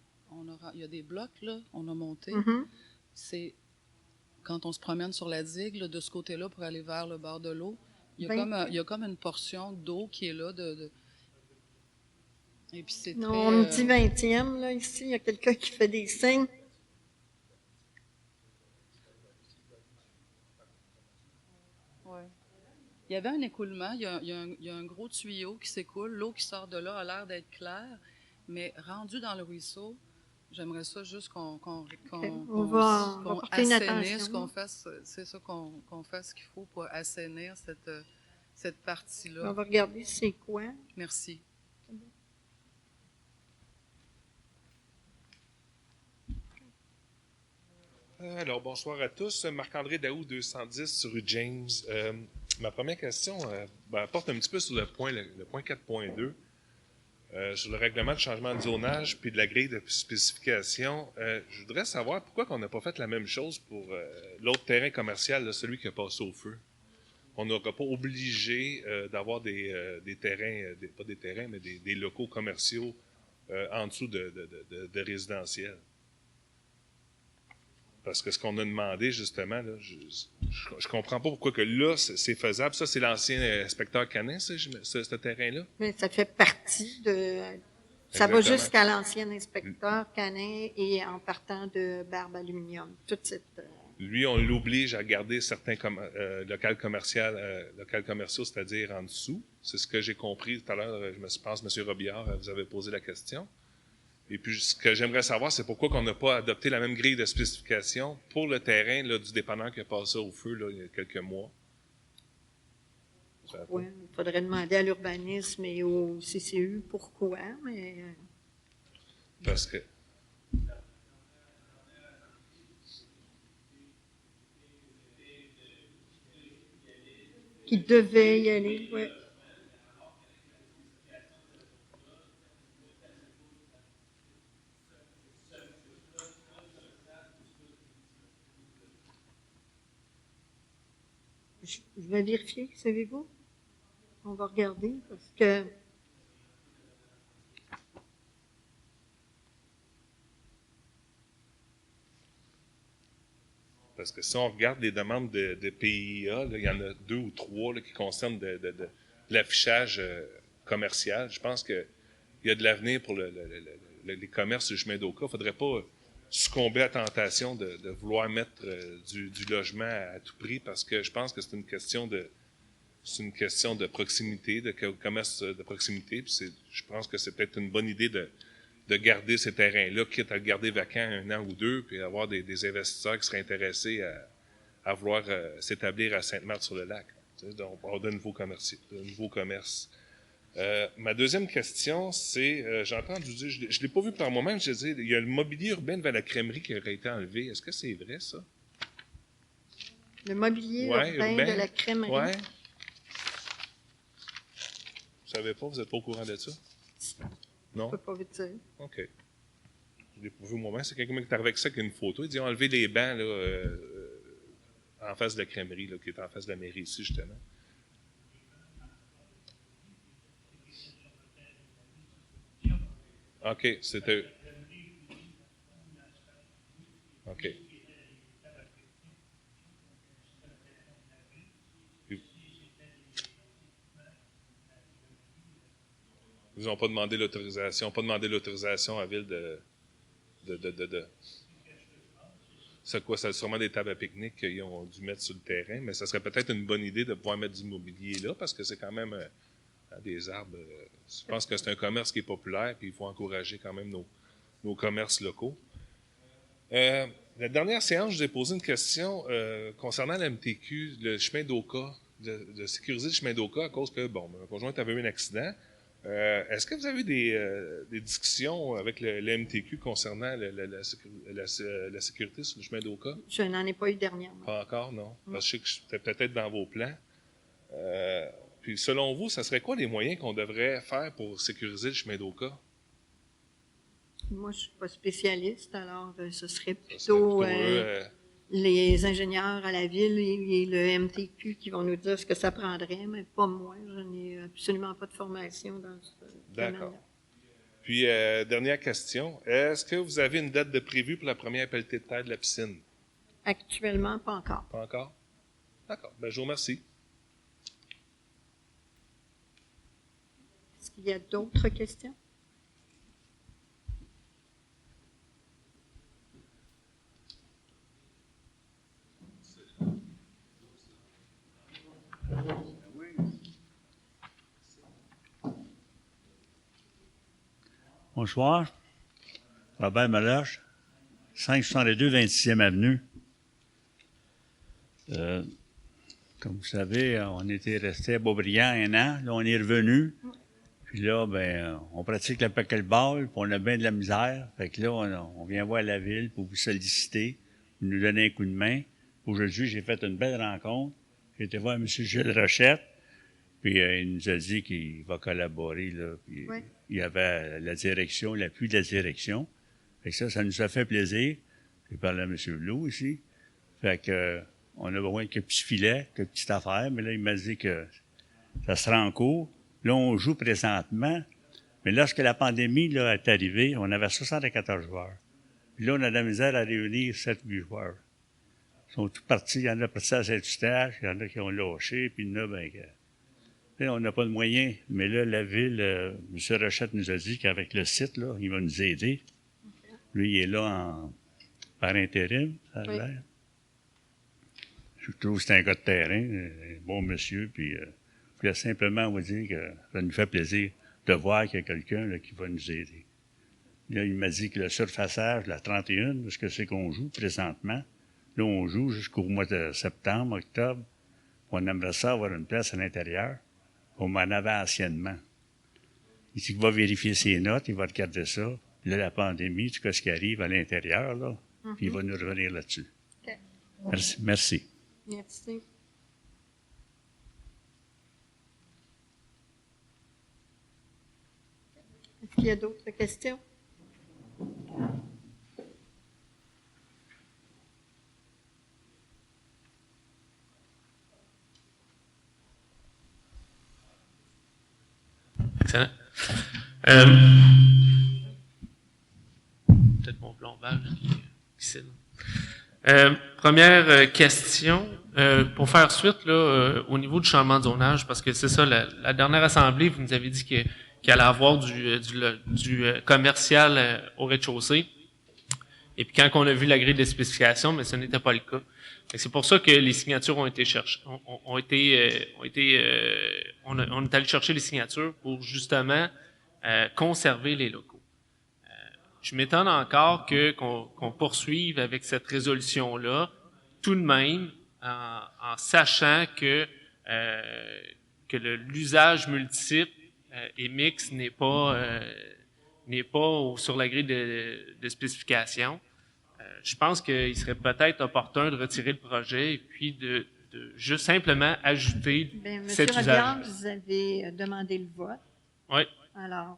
il y a des blocs, là, on a monté. Mm-hmm. C'est quand on se promène sur la digue, là, de ce côté-là pour aller vers le bord de l'eau, il y a comme une portion d'eau qui est là. Et puis c'est non, très, on me dit 20e, là, ici, il y a quelqu'un qui fait des signes. Ouais. Il y avait un écoulement, il y a un gros tuyau qui s'écoule, l'eau qui sort de là a l'air d'être claire, mais rendu dans le ruisseau, j'aimerais ça juste qu'on assainisse, qu'on fasse, c'est ça, qu'on fasse ce qu'il faut pour assainir cette partie-là. On va regarder c'est quoi. Merci. Alors, bonsoir à tous. Marc-André Daou, 210 rue James. Ma première question porte un petit peu sur le point 4.2, sur le règlement de changement de zonage puis de la grille de spécification. Je voudrais savoir pourquoi on n'a pas fait la même chose pour l'autre terrain commercial, là, celui qui a passé au feu. On n'aura pas obligé d'avoir des terrains, pas des terrains, mais des locaux commerciaux en dessous de résidentiels. Parce que ce qu'on a demandé, justement, là, je comprends pas pourquoi que là, c'est faisable. Ça, c'est l'ancien inspecteur Canin, ce terrain-là? Mais ça fait partie de... Ça va jusqu'à l'ancien inspecteur Canin et en partant de Barbe Aluminium. Toute cette... Lui, on l'oblige à garder certains locaux commerciaux, c'est-à-dire en dessous. C'est ce que j'ai compris tout à l'heure. Je pense, M. Robillard, vous avez posé la question. Et puis, ce que j'aimerais savoir, c'est pourquoi on n'a pas adopté la même grille de spécification pour le terrain là, du dépanneur qui a passé au feu là, il y a quelques mois. Oui, il faudrait demander à l'urbanisme et au CCU pourquoi, mais... Parce que... Qui devait y aller, oui. Je vais vérifier, savez-vous? On va regarder parce que... Parce que si on regarde les demandes de PIA, là, il y en a 2 ou 3 là, qui concernent de l'affichage commercial. Je pense qu'il y a de l'avenir pour les commerces du chemin d'Oka. Il ne faudrait pas succomber à la tentation de vouloir mettre du logement à tout prix parce que je pense que c'est une question de proximité, de commerce de proximité. Puis je pense que c'est peut-être une bonne idée de garder ces terrains-là, quitte à le garder vacant 1 an ou 2, puis avoir des investisseurs qui seraient intéressés à vouloir s'établir à Sainte-Marthe-sur-le-Lac. Donc, avoir de nouveaux commerces. Ma deuxième question, c'est, j'ai entendu dire, je ne l'ai pas vu par moi-même, je dis, il y a le mobilier urbain vers la crèmerie qui aurait été enlevé. Est-ce que c'est vrai, ça? Le mobilier urbain de la crèmerie? Oui. Vous ne savez pas, vous n'êtes pas au courant de ça? Non? Je ne peux pas vous dire. OK. Je l'ai pas vu moi-même. C'est quelqu'un qui est arrivé avec ça, qui a une photo. Il dit, ils ont enlevé les bancs là, en face de la crèmerie, là, qui est en face de la mairie ici, justement. OK, c'était... OK. Ils n'ont pas demandé l'autorisation, à la ville de... C'est quoi? C'est sûrement des tables à pique-nique qu'ils ont dû mettre sur le terrain, mais ça serait peut-être une bonne idée de pouvoir mettre du mobilier là, parce que c'est quand même des arbres. Je pense que c'est un commerce qui est populaire, puis il faut encourager quand même nos commerces locaux. La dernière séance, je vous ai posé une question concernant la MTQ, le chemin d'Oka, de sécuriser le chemin d'Oka à cause que, bon, ma conjointe avait eu un accident. Est-ce que vous avez eu des discussions avec le MTQ concernant la sécurité sur le chemin d'Oka? Je n'en ai pas eu dernièrement. Pas encore, non? Parce que je sais que c'était peut-être dans vos plans. Puis selon vous, ça serait quoi les moyens qu'on devrait faire pour sécuriser le chemin d'Oka? Moi, je ne suis pas spécialiste, alors ce serait plutôt les ingénieurs à la ville et le MTQ qui vont nous dire ce que ça prendrait, mais pas moi. Je n'ai absolument pas de formation dans ce domaine-là. D'accord. Puis, dernière question. Est-ce que vous avez une date de prévue pour la première pelletée de terre de la piscine? Actuellement, pas encore. Pas encore? D'accord. Ben, je vous remercie. Est-ce qu'il y a d'autres questions? Bonsoir. Robert Meloche, 562 26e Avenue. Comme vous savez, on était resté à Beaubriand 1 an. Là, on est revenu. Puis là, ben, on pratique le pickleball, puis on a bien de la misère. Fait que là, on vient voir la ville pour vous solliciter, pour nous donner un coup de main. Aujourd'hui, j'ai fait une belle rencontre. J'ai été voir M. Gilles Rochette, puis il nous a dit qu'il va collaborer, là. Puis il y avait la direction, l'appui de la direction. Fait que ça nous a fait plaisir. J'ai parlé à M. Blou aussi. Fait que on a besoin de quelques petits filets, quelques petites affaires, mais là, il m'a dit que ça sera en cours. Là, on joue présentement, mais lorsque la pandémie là, est arrivée, on avait 74 joueurs. Puis là, on a de la misère à réunir 7-8 joueurs. Ils sont tous partis. Il y en a partis à Saint-Eustache, il y en a qui ont lâché, puis il y en a, ben, là, on n'a pas de moyens. Mais là, la ville, M. Rochette nous a dit qu'avec le site, là, il va nous aider. Lui, il est là par intérim, ça a l'air. Je trouve que c'est un gars de terrain, un bon monsieur, puis je voulais simplement vous dire que ça nous fait plaisir de voir qu'il y a quelqu'un là, qui va nous aider. Là, il m'a dit que le surfaçage, la 31, parce que c'est qu'on joue présentement. Là, on joue jusqu'au mois de septembre, octobre. On aimerait ça avoir une place à l'intérieur, comme on en avait anciennement. Il dit qu'il va vérifier ses notes, il va regarder ça. Puis là, la pandémie, tout ce qui arrive à l'intérieur, là, puis il va nous revenir là-dessus. Okay. Merci. Merci. Merci. Est-ce qu'il y a d'autres questions? Excellent. Peut-être mon plombage ici. Première question, pour faire suite là, au niveau du changement de zonage, parce que c'est ça, la dernière assemblée, vous nous avez dit qu'il allait avoir du commercial au rez-de-chaussée. Et puis quand on a vu la grille de spécification, mais ce n'était pas le cas. C'est pour ça que les signatures ont été cherchées. On est allé chercher les signatures pour justement conserver les locaux. Je m'étonne encore qu'on poursuive avec cette résolution-là, tout de même, en sachant que l'usage multiple et mixte n'est pas sur la grille de spécification. Je pense qu'il serait peut-être opportun de retirer le projet et puis de juste simplement ajouter cet usage. Monsieur Robillard, vous avez demandé le vote. Oui. Alors,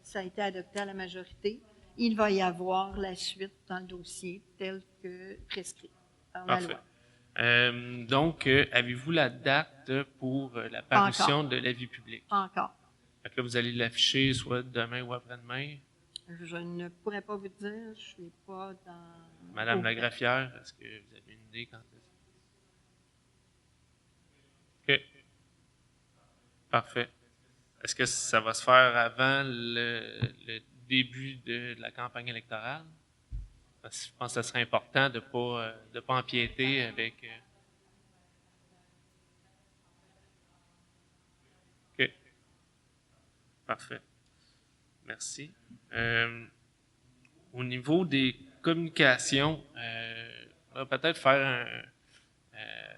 ça a été adopté à la majorité. Il va y avoir la suite dans le dossier tel que prescrit par la loi. Donc, avez-vous la date pour la parution de l'avis public? Pas encore. Fait que là, vous allez l'afficher soit demain ou après-demain? Je ne pourrais pas vous dire, je ne suis pas dans... Madame la greffière, est-ce que vous avez une idée quand est-ce? OK. Parfait. Est-ce que ça va se faire avant le début de la campagne électorale? Parce que je pense que ce serait important de ne pas empiéter avec... OK. Parfait. Merci. Au niveau des communication, on va peut-être faire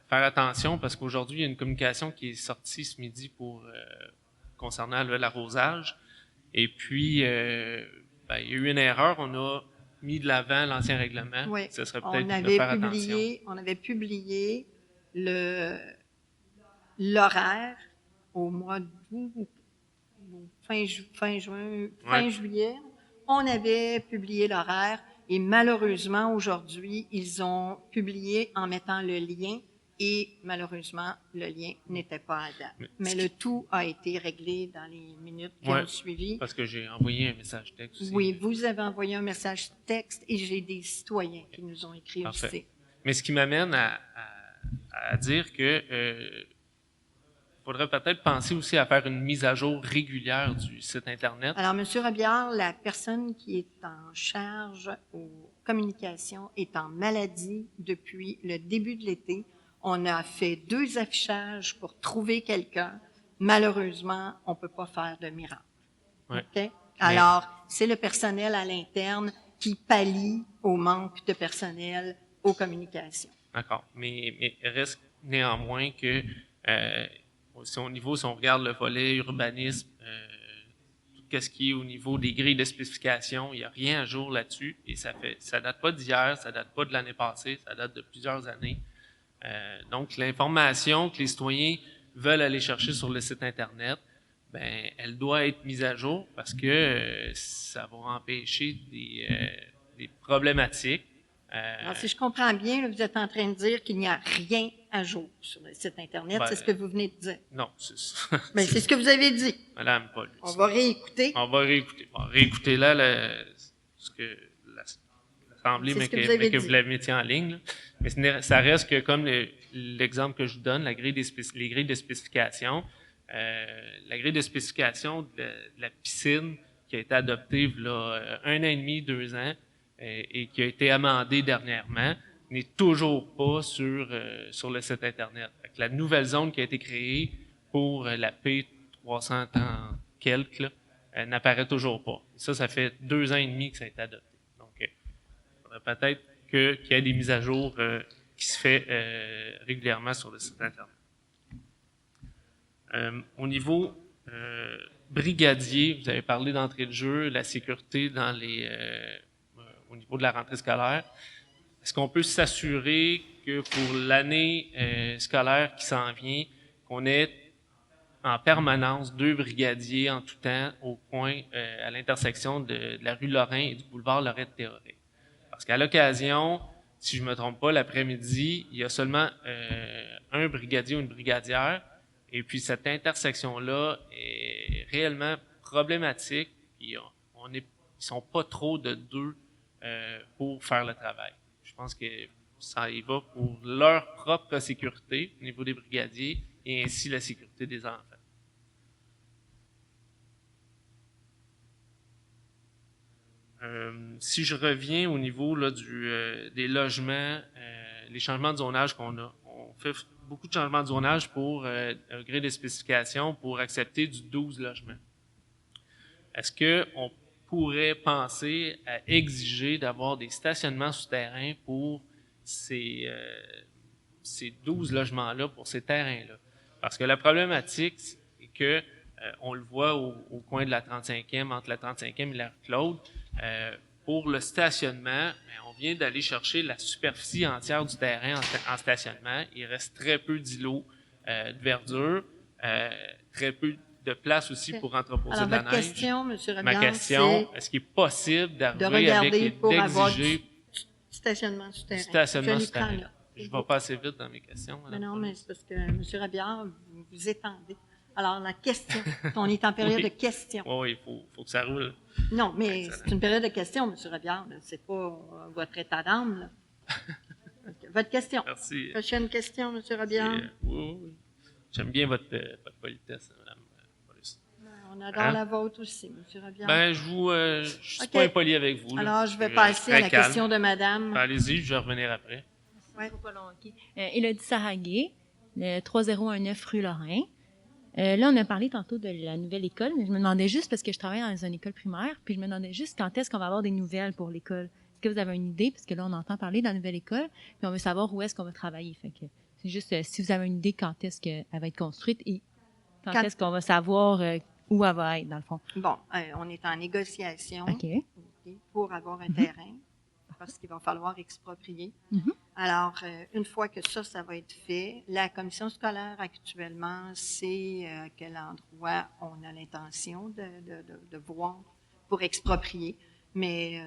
attention parce qu'aujourd'hui, il y a une communication qui est sortie ce midi concernant l'arrosage. Et puis, il y a eu une erreur. On a mis de l'avant l'ancien règlement. Oui. Ce serait peut-être de faire attention. On avait publié l'horaire au mois d'août, fin juillet. On avait publié l'horaire et malheureusement, aujourd'hui, ils ont publié en mettant le lien et malheureusement, le lien n'était pas à date. Mais le tout a été réglé dans les minutes qui ont suivi. Parce que j'ai envoyé un message texte aussi. Oui, vous avez envoyé un message texte et j'ai des citoyens qui nous ont écrit aussi. Mais ce qui m'amène à dire que faudrait peut-être penser aussi à faire une mise à jour régulière du site Internet. Alors, M. Robillard, la personne qui est en charge aux communications est en maladie depuis le début de l'été. On a fait 2 affichages pour trouver quelqu'un. Malheureusement, on ne peut pas faire de miracle. Ouais. Okay? Alors, c'est le personnel à l'interne qui pallie au manque de personnel aux communications. D'accord. Mais reste néanmoins que si on regarde le volet urbanisme, tout ce qui est au niveau des grilles de spécification, il n'y a rien à jour là-dessus. Et ça date pas d'hier, ça date pas de l'année passée, ça date de plusieurs années. Donc, l'information que les citoyens veulent aller chercher sur le site Internet, ben, elle doit être mise à jour parce que ça va empêcher des problématiques. Alors, si je comprends bien, là, vous êtes en train de dire qu'il n'y a rien à jour sur le site Internet. C'est ce que vous venez de dire. Non, c'est ça. Ben, c'est ce que vous avez dit. Madame Paul. On va réécouter. On va réécouter là ce que l'Assemblée, mais que vous l'avez mis en ligne. Là. Mais ça reste que comme l'exemple que je vous donne, les grilles de spécification, la grille de spécification de la piscine qui a été adoptée il y a 1 an et demi, 2 ans, et qui a été amendée dernièrement, n'est toujours pas sur le site Internet. Fait que la nouvelle zone qui a été créée pour la P300 en quelques n'apparaît toujours pas. Ça fait 2 ans et demi que ça a été adopté. Donc, il faudrait peut-être qu'il y ait des mises à jour qui se fait régulièrement sur le site Internet. Au niveau brigadier, vous avez parlé d'entrée de jeu, la sécurité au niveau de la rentrée scolaire. Est-ce qu'on peut s'assurer que pour l'année scolaire qui s'en vient, qu'on ait en permanence 2 brigadiers en tout temps au coin, à l'intersection de la rue Lorrain et du boulevard Lorette-Théoret? Parce qu'à l'occasion, si je ne me trompe pas, l'après-midi, il y a seulement un brigadier ou une brigadière, et puis cette intersection-là est réellement problématique, puis ils sont pas trop de 2 pour faire le travail. Je pense que ça y va pour leur propre sécurité au niveau des brigadiers et ainsi la sécurité des enfants. Si je reviens au niveau là, des logements, les changements de zonage qu'on a, on fait beaucoup de changements de zonage pour un gré des spécifications pour accepter du 12 logements. Est-ce qu'on pourrait penser à exiger d'avoir des stationnements souterrains pour ces 12 logements-là, pour ces terrains-là? Parce que la problématique, c'est que on le voit au coin de la 35e, entre la 35e et la rue Claude, pour le stationnement, on vient d'aller chercher la superficie entière du terrain en stationnement. Il reste très peu d'îlots de verdure, très peu de place aussi pour entreposer de la neige. Question, M. Robillard, ma question, est-ce qu'il est possible d'arriver d'exiger stationnement souterrain? Stationnement souterrain. Je ne vais pas assez vite dans mes questions. Mais non, mais c'est parce que, M. Robillard, vous vous étendez. Alors, la question, on est en période de questions. Oui, il faut que ça roule. Non, mais c'est une période de questions, M. Robillard. C'est pas votre état d'âme. Là. Votre question. Merci. Prochaine question, M. Robillard. Oui. J'aime bien votre politesse, Mme Paulus. On adore la vôtre aussi, M. Robillard. Ben, je suis pas impoli avec vous. Là. Alors, je vais passer à la question de Madame. Allez-y, je vais revenir après. Ouais. Élodie Saraguet, le 3019 rue Lorrain. Là, on a parlé tantôt de la nouvelle école, mais je me demandais juste, parce que je travaille dans une école primaire, puis je me demandais juste quand est-ce qu'on va avoir des nouvelles pour l'école. que vous avez une idée? Parce que là, on entend parler de la nouvelle école, puis on veut savoir où est-ce qu'on va travailler. Fait que c'est juste si vous avez une idée quand est-ce qu'elle va être construite et quand est-ce qu'on va savoir où elle va être, dans le fond. Bon, on est en négociation OK. pour avoir un terrain, parce qu'il va falloir exproprier. Alors, une fois que ça va être fait, la commission scolaire actuellement sait à quel endroit on a l'intention de voir pour exproprier. Mais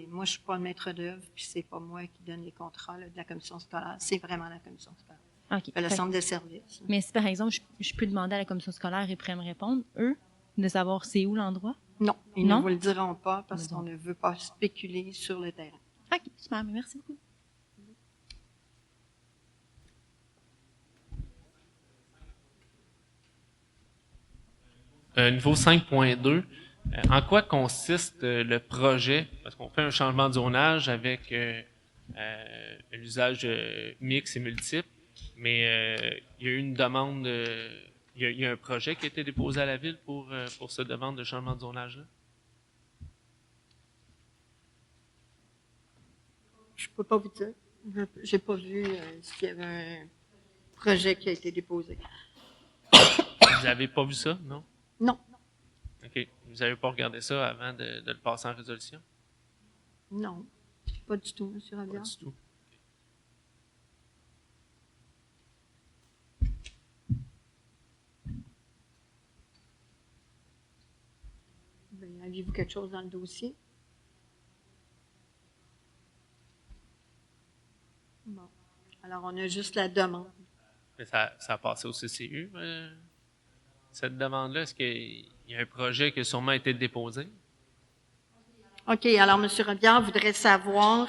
moi, je suis pas le maître d'œuvre, puis c'est pas moi qui donne les contrats là, de la commission scolaire. C'est vraiment la commission scolaire. OK. Le centre de services. Mais si, par exemple, je peux demander à la commission scolaire et pourraient me répondre, eux, de savoir c'est où l'endroit? Non, ils ne vous le diront pas parce qu'on ne veut pas spéculer sur le terrain. OK, super. Merci beaucoup. Niveau 5.2, en quoi consiste le projet? Parce qu'on fait un changement de zonage avec l'usage mixte et multiple, mais il y a eu une demande, il y a un projet qui a été déposé à la ville pour cette demande de changement de zonage-là? Je ne peux pas vous dire. Je n'ai pas vu s'il y avait un projet qui a été déposé. Vous n'avez pas vu ça, non? Non. OK. Vous n'avez pas regardé ça avant de le passer en résolution? Non, pas du tout, M. Robillard. Pas du tout. Avez-vous quelque chose dans le dossier? Bon. Alors, on a juste la demande. Mais ça a passé au CCU, cette demande-là. Est-ce qu'il y a un projet qui a sûrement été déposé? OK. Alors, M. Robillard voudrait savoir,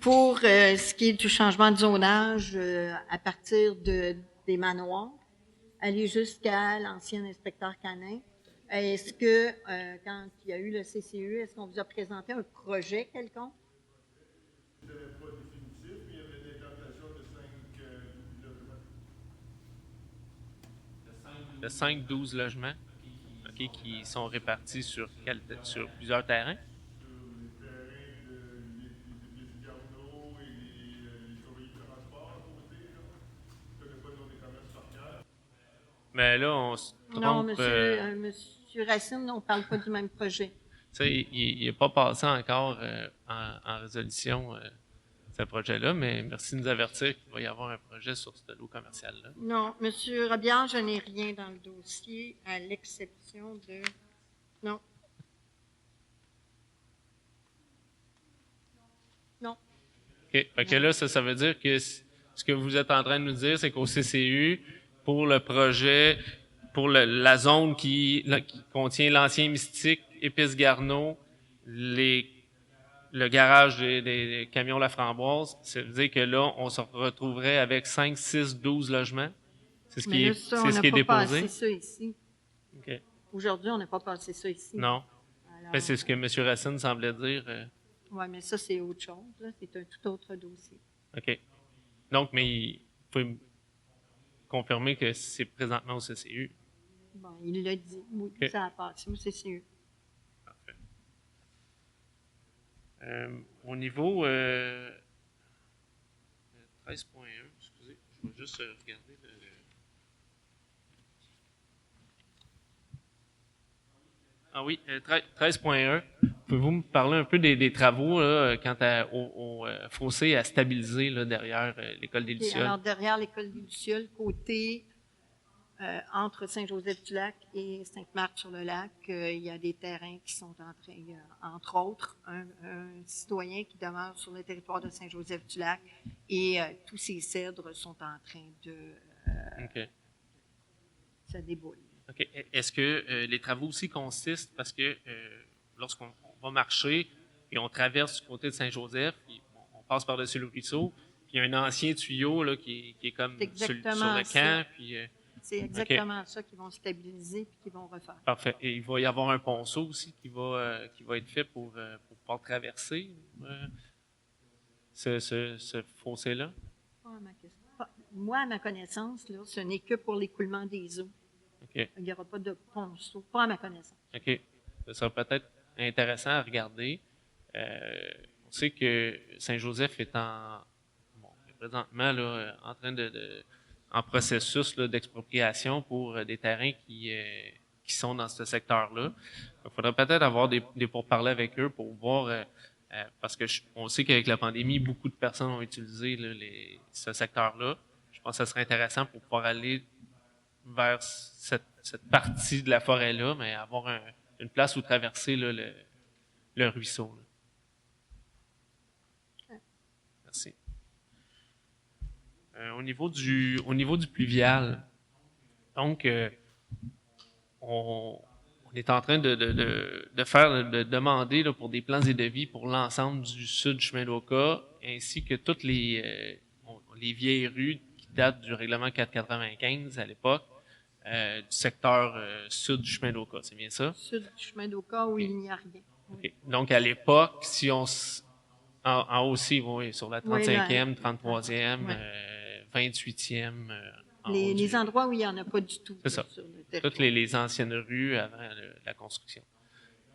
pour ce qui est du changement de zonage à partir des manoirs, aller jusqu'à l'ancien inspecteur Canin, est-ce que, quand il y a eu le CCU, est-ce qu'on vous a présenté un projet quelconque? Ce n'était pas définitif, mais il y avait des tentations de 5 logements. De 5-12 logements, OK, qui sont répartis sur plusieurs terrains? Sur les terrains des Garneau et les ouvriers de transport à côté, là. Je ne connais pas le nom des commerces par cœur. Mais là, on se trompe. Non, monsieur Racine, on ne parle pas du même projet. Tu sais, il n'est pas passé encore en résolution, ce projet-là, mais merci de nous avertir qu'il va y avoir un projet sur ce lot commercial-là. Non, M. Robillard, je n'ai rien dans le dossier, à l'exception de... Non. Non. OK. Fait que là, ça veut dire que ce que vous êtes en train de nous dire, c'est qu'au CCU, pour le projet, pour la zone qui contient l'ancien Mystique, Épice Garneau, le garage des camions La Framboise, ça veut dire que là, on se retrouverait avec 5, 6, 12 logements. C'est ce qui est, c'est ce qui est déposé. On n'a pas passé ça ici. OK. Aujourd'hui, on n'a pas passé ça ici. Non. Alors, c'est ce que M. Racine semblait dire. Oui, mais ça, c'est autre chose. Là. C'est un tout autre dossier. OK. Donc, mais il faut confirmer que c'est présentement au CCU. Bon, il l'a dit. Oui, okay. Ça a passé au CCU. Parfait. Au niveau 13.1, excusez, je vais juste regarder le... Ah oui, 13.1. Pouvez-vous me parler un peu des travaux là, quant au fossé à stabiliser là, derrière l'école des Lucioles? Alors, derrière l'école des Lucioles, côté entre Saint-Joseph-du-Lac et Sainte-Marthe-sur-le-Lac, il y a des terrains qui sont en train, entre autres, un citoyen qui demeure sur le territoire de Saint-Joseph-du-Lac et tous ces cèdres sont en train de se débouler. OK. Est-ce que les travaux aussi consistent, parce que lorsqu'on va marcher et on traverse du côté de Saint-Joseph, on passe par-dessus le ruisseau, puis il y a un ancien tuyau là, qui est comme sur le camp. Puis, c'est exactement ça qu'ils vont stabiliser et qu'ils vont refaire. Parfait. Et il va y avoir un ponceau aussi qui va être fait pour pouvoir traverser ce fossé-là? Moi, à ma connaissance, là, ce n'est que pour l'écoulement des eaux. Okay. Il n'y aura pas de ponceau, pas à ma connaissance. OK. Ce sera peut-être intéressant à regarder. On sait que Saint-Joseph est présentement là, en train en processus là, d'expropriation pour des terrains qui sont dans ce secteur-là. Il faudrait peut-être avoir des pourparlers avec eux pour voir, parce que on sait qu'avec la pandémie, beaucoup de personnes ont utilisé là, ce secteur-là. Je pense que ça serait intéressant pour pouvoir aller vers cette partie de la forêt-là, mais avoir une place où traverser là, le ruisseau. Là. Merci. Au niveau du pluvial, donc, on est en train de demander là, pour des plans et devis pour l'ensemble du sud du chemin d'Oka, ainsi que toutes les vieilles rues qui datent du règlement 495 à l'époque, du secteur sud du chemin d'Oka. C'est bien ça? Sud du chemin d'Oka où il n'y a rien. Okay. Donc, à l'époque, si on en haut aussi, oui, sur la 35e, 33e, 28e. Les endroits où il n'y en a pas du tout. C'est ça. Toutes les anciennes rues avant la construction.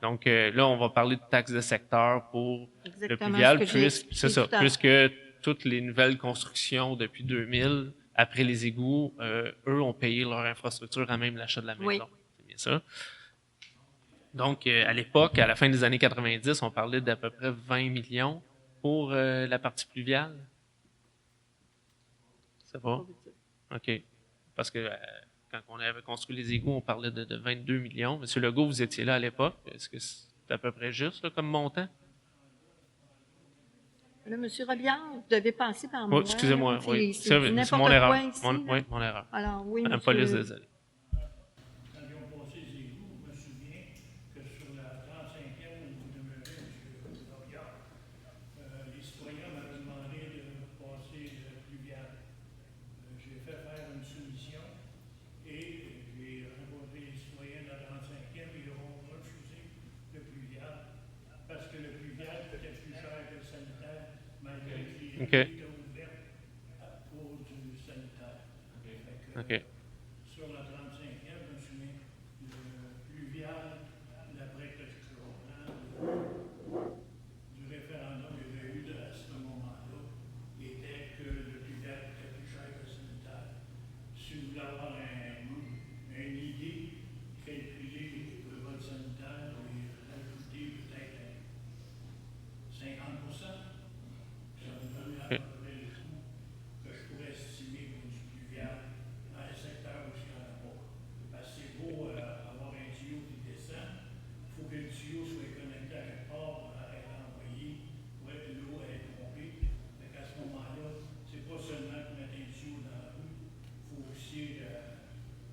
Donc, là, on va parler de taxes de secteur pour le pluvial, puisque toutes les nouvelles constructions depuis 2000, après les égouts, eux ont payé leur infrastructure à même l'achat de la maison. Oui. C'est bien ça. Donc, à l'époque, à la fin des années 90, on parlait d'à peu près 20 millions pour la partie pluviale. Ça va? OK. Parce que quand on avait construit les égouts, on parlait de 22 millions. Monsieur Legault, vous étiez là à l'époque. Est-ce que c'est à peu près juste là, comme montant? Là, M. Robillard, vous devez passer par moi. Oui, excusez-moi. Oui. C'est mon erreur. Mon erreur. Alors, oui, Madame Police, désolé. OK. OK. Sur la 35e, je me souviens, le pluvial, d'après que je comprends, du référendum qu'il y avait eu à ce moment-là, était que le pluvial était plus cher que le sanitaire. Si vous voulez avoir une idée, calculer le vote sanitaire et rajouter peut-être 50%. Okay. Que je pourrais estimer pour du pluvial dans le secteur où il n'y en a pas. Parce que c'est beau avoir un tuyau qui descend, il faut que le tuyau soit connecté à quelque part pour être envoyé, pour être l'eau à être pompée. Donc à ce moment-là, c'est pas seulement de mettre un tuyau dans la rue, il faut aussi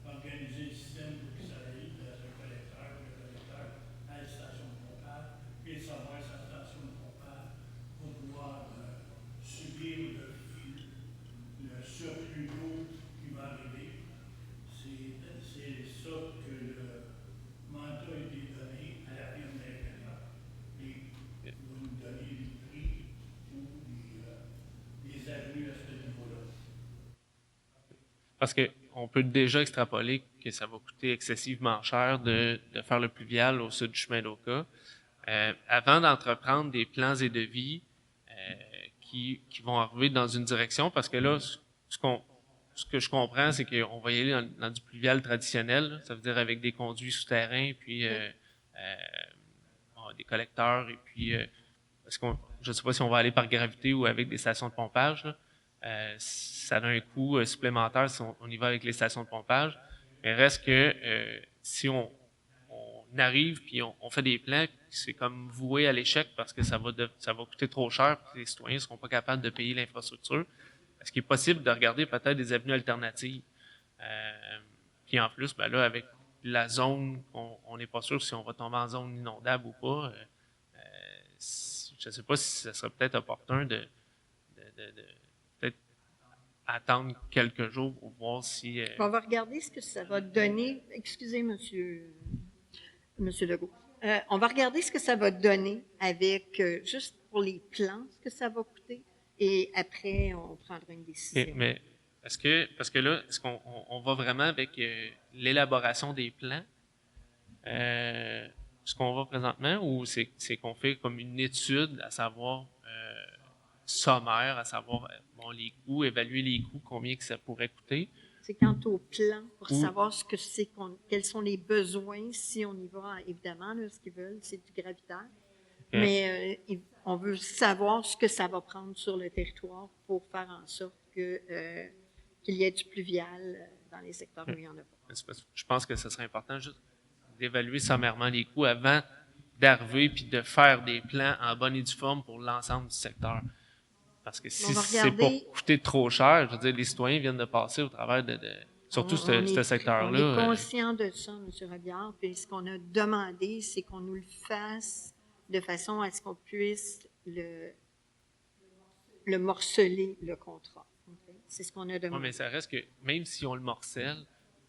organiser le système pour que ça aille dans un collecteur, le collecteur à la station de pompage, et savoir sa station de pompage pour pouvoir subir le surplus d'eau qui va arriver. C'est ça que le mandat a été donné à la firme d'ingénieur. Et vous nous donnez les prix ou les avenues à ce niveau-là. Parce qu'on peut déjà extrapoler que ça va coûter excessivement cher de faire le pluvial au sud du chemin d'Oka. Avant d'entreprendre des plans et devis qui vont arriver dans une direction, parce que là, ce que je comprends, c'est qu'on va y aller dans du pluvial traditionnel, ça veut dire avec des conduits souterrains, puis des collecteurs, et puis je ne sais pas si on va aller par gravité ou avec des stations de pompage. Là. Ça a un coût supplémentaire si on y va avec les stations de pompage, mais reste que si on arrive puis on fait des plans, c'est comme voué à l'échec parce que ça va coûter trop cher et les citoyens ne seront pas capables de payer l'infrastructure. Est-ce qu'il est possible de regarder peut-être des avenues alternatives? Puis en plus, ben là, avec la zone, on n'est pas sûr si on va tomber en zone inondable ou pas. Je ne sais pas si ce serait peut-être opportun de peut-être attendre quelques jours pour voir si... On va regarder ce que ça va donner. Excusez, Monsieur Legault. On va regarder ce que ça va donner avec, juste pour les plans, ce que ça va coûter. Et après, on prendra une décision. Mais parce que là, est-ce qu'on va vraiment avec l'élaboration des plans, ce qu'on va présentement, ou c'est qu'on fait comme une étude à savoir sommaire, à savoir bon, les coûts, évaluer les coûts, combien que ça pourrait coûter. C'est quant au plan, pour Ou- savoir ce que c'est, quels sont les besoins, si on y va, évidemment, là, ce qu'ils veulent, c'est du gravitaire. Mais on veut savoir ce que ça va prendre sur le territoire pour faire en sorte qu'il y ait du pluvial dans les secteurs où il n'y en a pas. Je pense que ce serait important juste d'évaluer sommairement les coûts avant d'arriver puis de faire des plans en bonne et due forme pour l'ensemble du secteur. Parce que si c'est pas coûté trop cher, je veux dire, les citoyens viennent de passer au travers surtout ce secteur-là. On est conscient de ça, M. Robillard, puis ce qu'on a demandé, c'est qu'on nous le fasse de façon à ce qu'on puisse le morceler, le contrat. Okay? C'est ce qu'on a demandé. Oui, mais ça reste que, même si on le morcelle,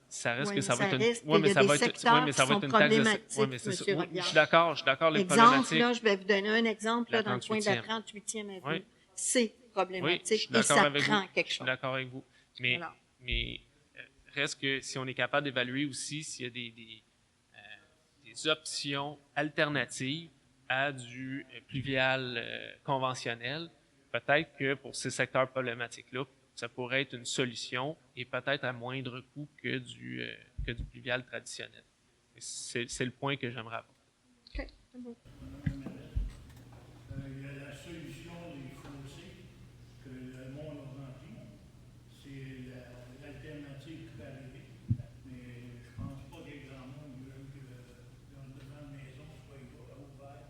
ça reste oui, que ça va être une... Oui, mais ça va être une taxe de... Oui, mais c'est ça. Oui, je suis d'accord, les problématiques. Là, je vais vous donner un exemple là, dans le coin de la 38e avenue. Oui. C'est problématique et ça prend quelque chose. Je suis d'accord avec vous. Mais reste que si on est capable d'évaluer aussi s'il y a des options alternatives à du pluvial conventionnel, peut-être que pour ces secteurs problématiques-là, ça pourrait être une solution et peut-être à moindre coût que du pluvial traditionnel. C'est le point que j'aimerais apporter. OK, c'est bon. Il y a la solution des fossés que le monde a rempli. C'est l'alternative qui peut arriver. Mais je pense pas qu'il y ait grand monde qui veut que leur devant de maison soit ouvert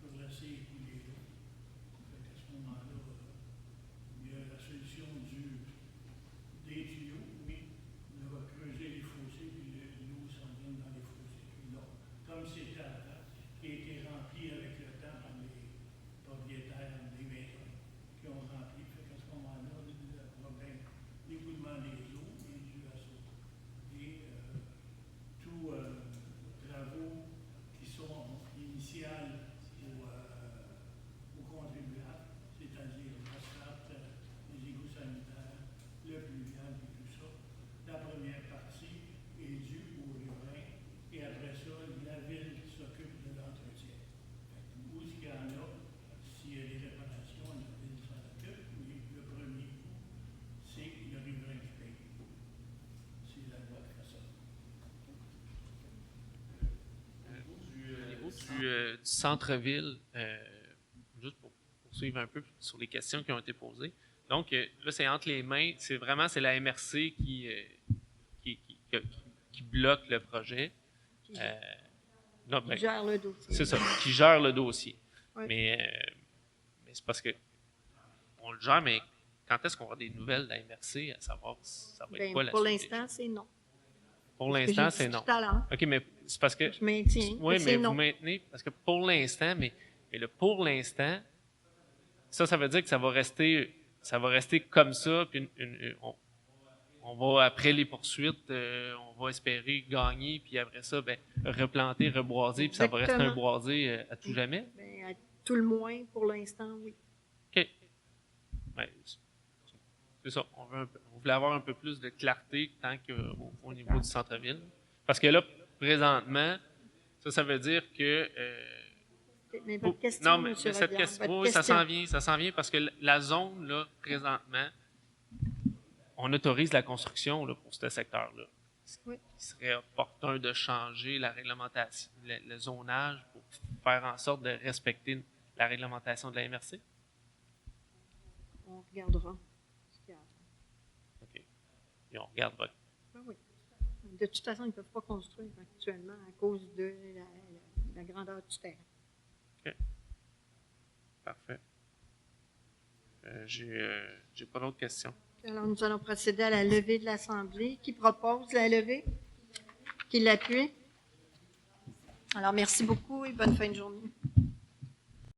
pour laisser écouler l'eau. À ce moment-là, il y a la solution des tuyaux, oui. On va creuser les fossés puis l'eau s'en vient dans les fossés. Comme c'était avant, qui a été rempli avec le temps par les propriétaires des maisons qui ont rempli. Fait qu'à ce moment-là, le problème d'écoulement des eaux est dû à ça. Et tous travaux qui sont initiales aux contribuables, c'est-à-dire l'asphalte, les égouts sanitaires, le pluvial et tout ça, la première partie est due aux riverains et après ça, la ville s'occupe de l'entretien. Où est-ce qu'il y en a, s'il y a des réparations, la ville s'en occupe, mais le premier coup, c'est le riverain qui paye. C'est la loi qui fait ça. Au niveau du centre-ville, juste pour poursuivre un peu sur les questions qui ont été posées. Donc, là, c'est entre les mains, c'est la MRC qui bloque le projet. Qui gère le dossier. C'est ça, qui gère le dossier. Oui. Mais c'est parce que on le gère, mais quand est-ce qu'on va avoir des nouvelles de la MRC à savoir ça va être quoi la pour suite l'instant, c'est non. Pour l'instant, c'est non. OK, mais c'est parce que... Je maintiens. Oui, mais vous maintenez, parce que pour l'instant, mais le pour l'instant, ça veut dire que ça va rester comme ça, puis on va, après les poursuites, on va espérer gagner, puis après ça, replanter, reboiser, puis ça va rester un boisé à tout jamais? À tout le moins, pour l'instant, oui. OK. C'est ça. On voulait avoir un peu plus de clarté tant qu'au niveau du centre-ville. Parce que là, présentement, ça veut dire que... mais votre question, non, mais cette question, oui, ça s'en vient parce que la zone, là, présentement, on autorise la construction là, pour ce secteur-là. Oui. Il serait opportun de changer la réglementation, le zonage pour faire en sorte de respecter la réglementation de la MRC? On regardera. OK. Et on regardera. Oui. De toute façon, ils ne peuvent pas construire actuellement à cause de la grandeur du terrain. OK. Parfait. J'ai pas d'autres questions. Alors, nous allons procéder à la levée de l'Assemblée. Qui propose la levée? Qui l'appuie? Alors, merci beaucoup et bonne fin de journée.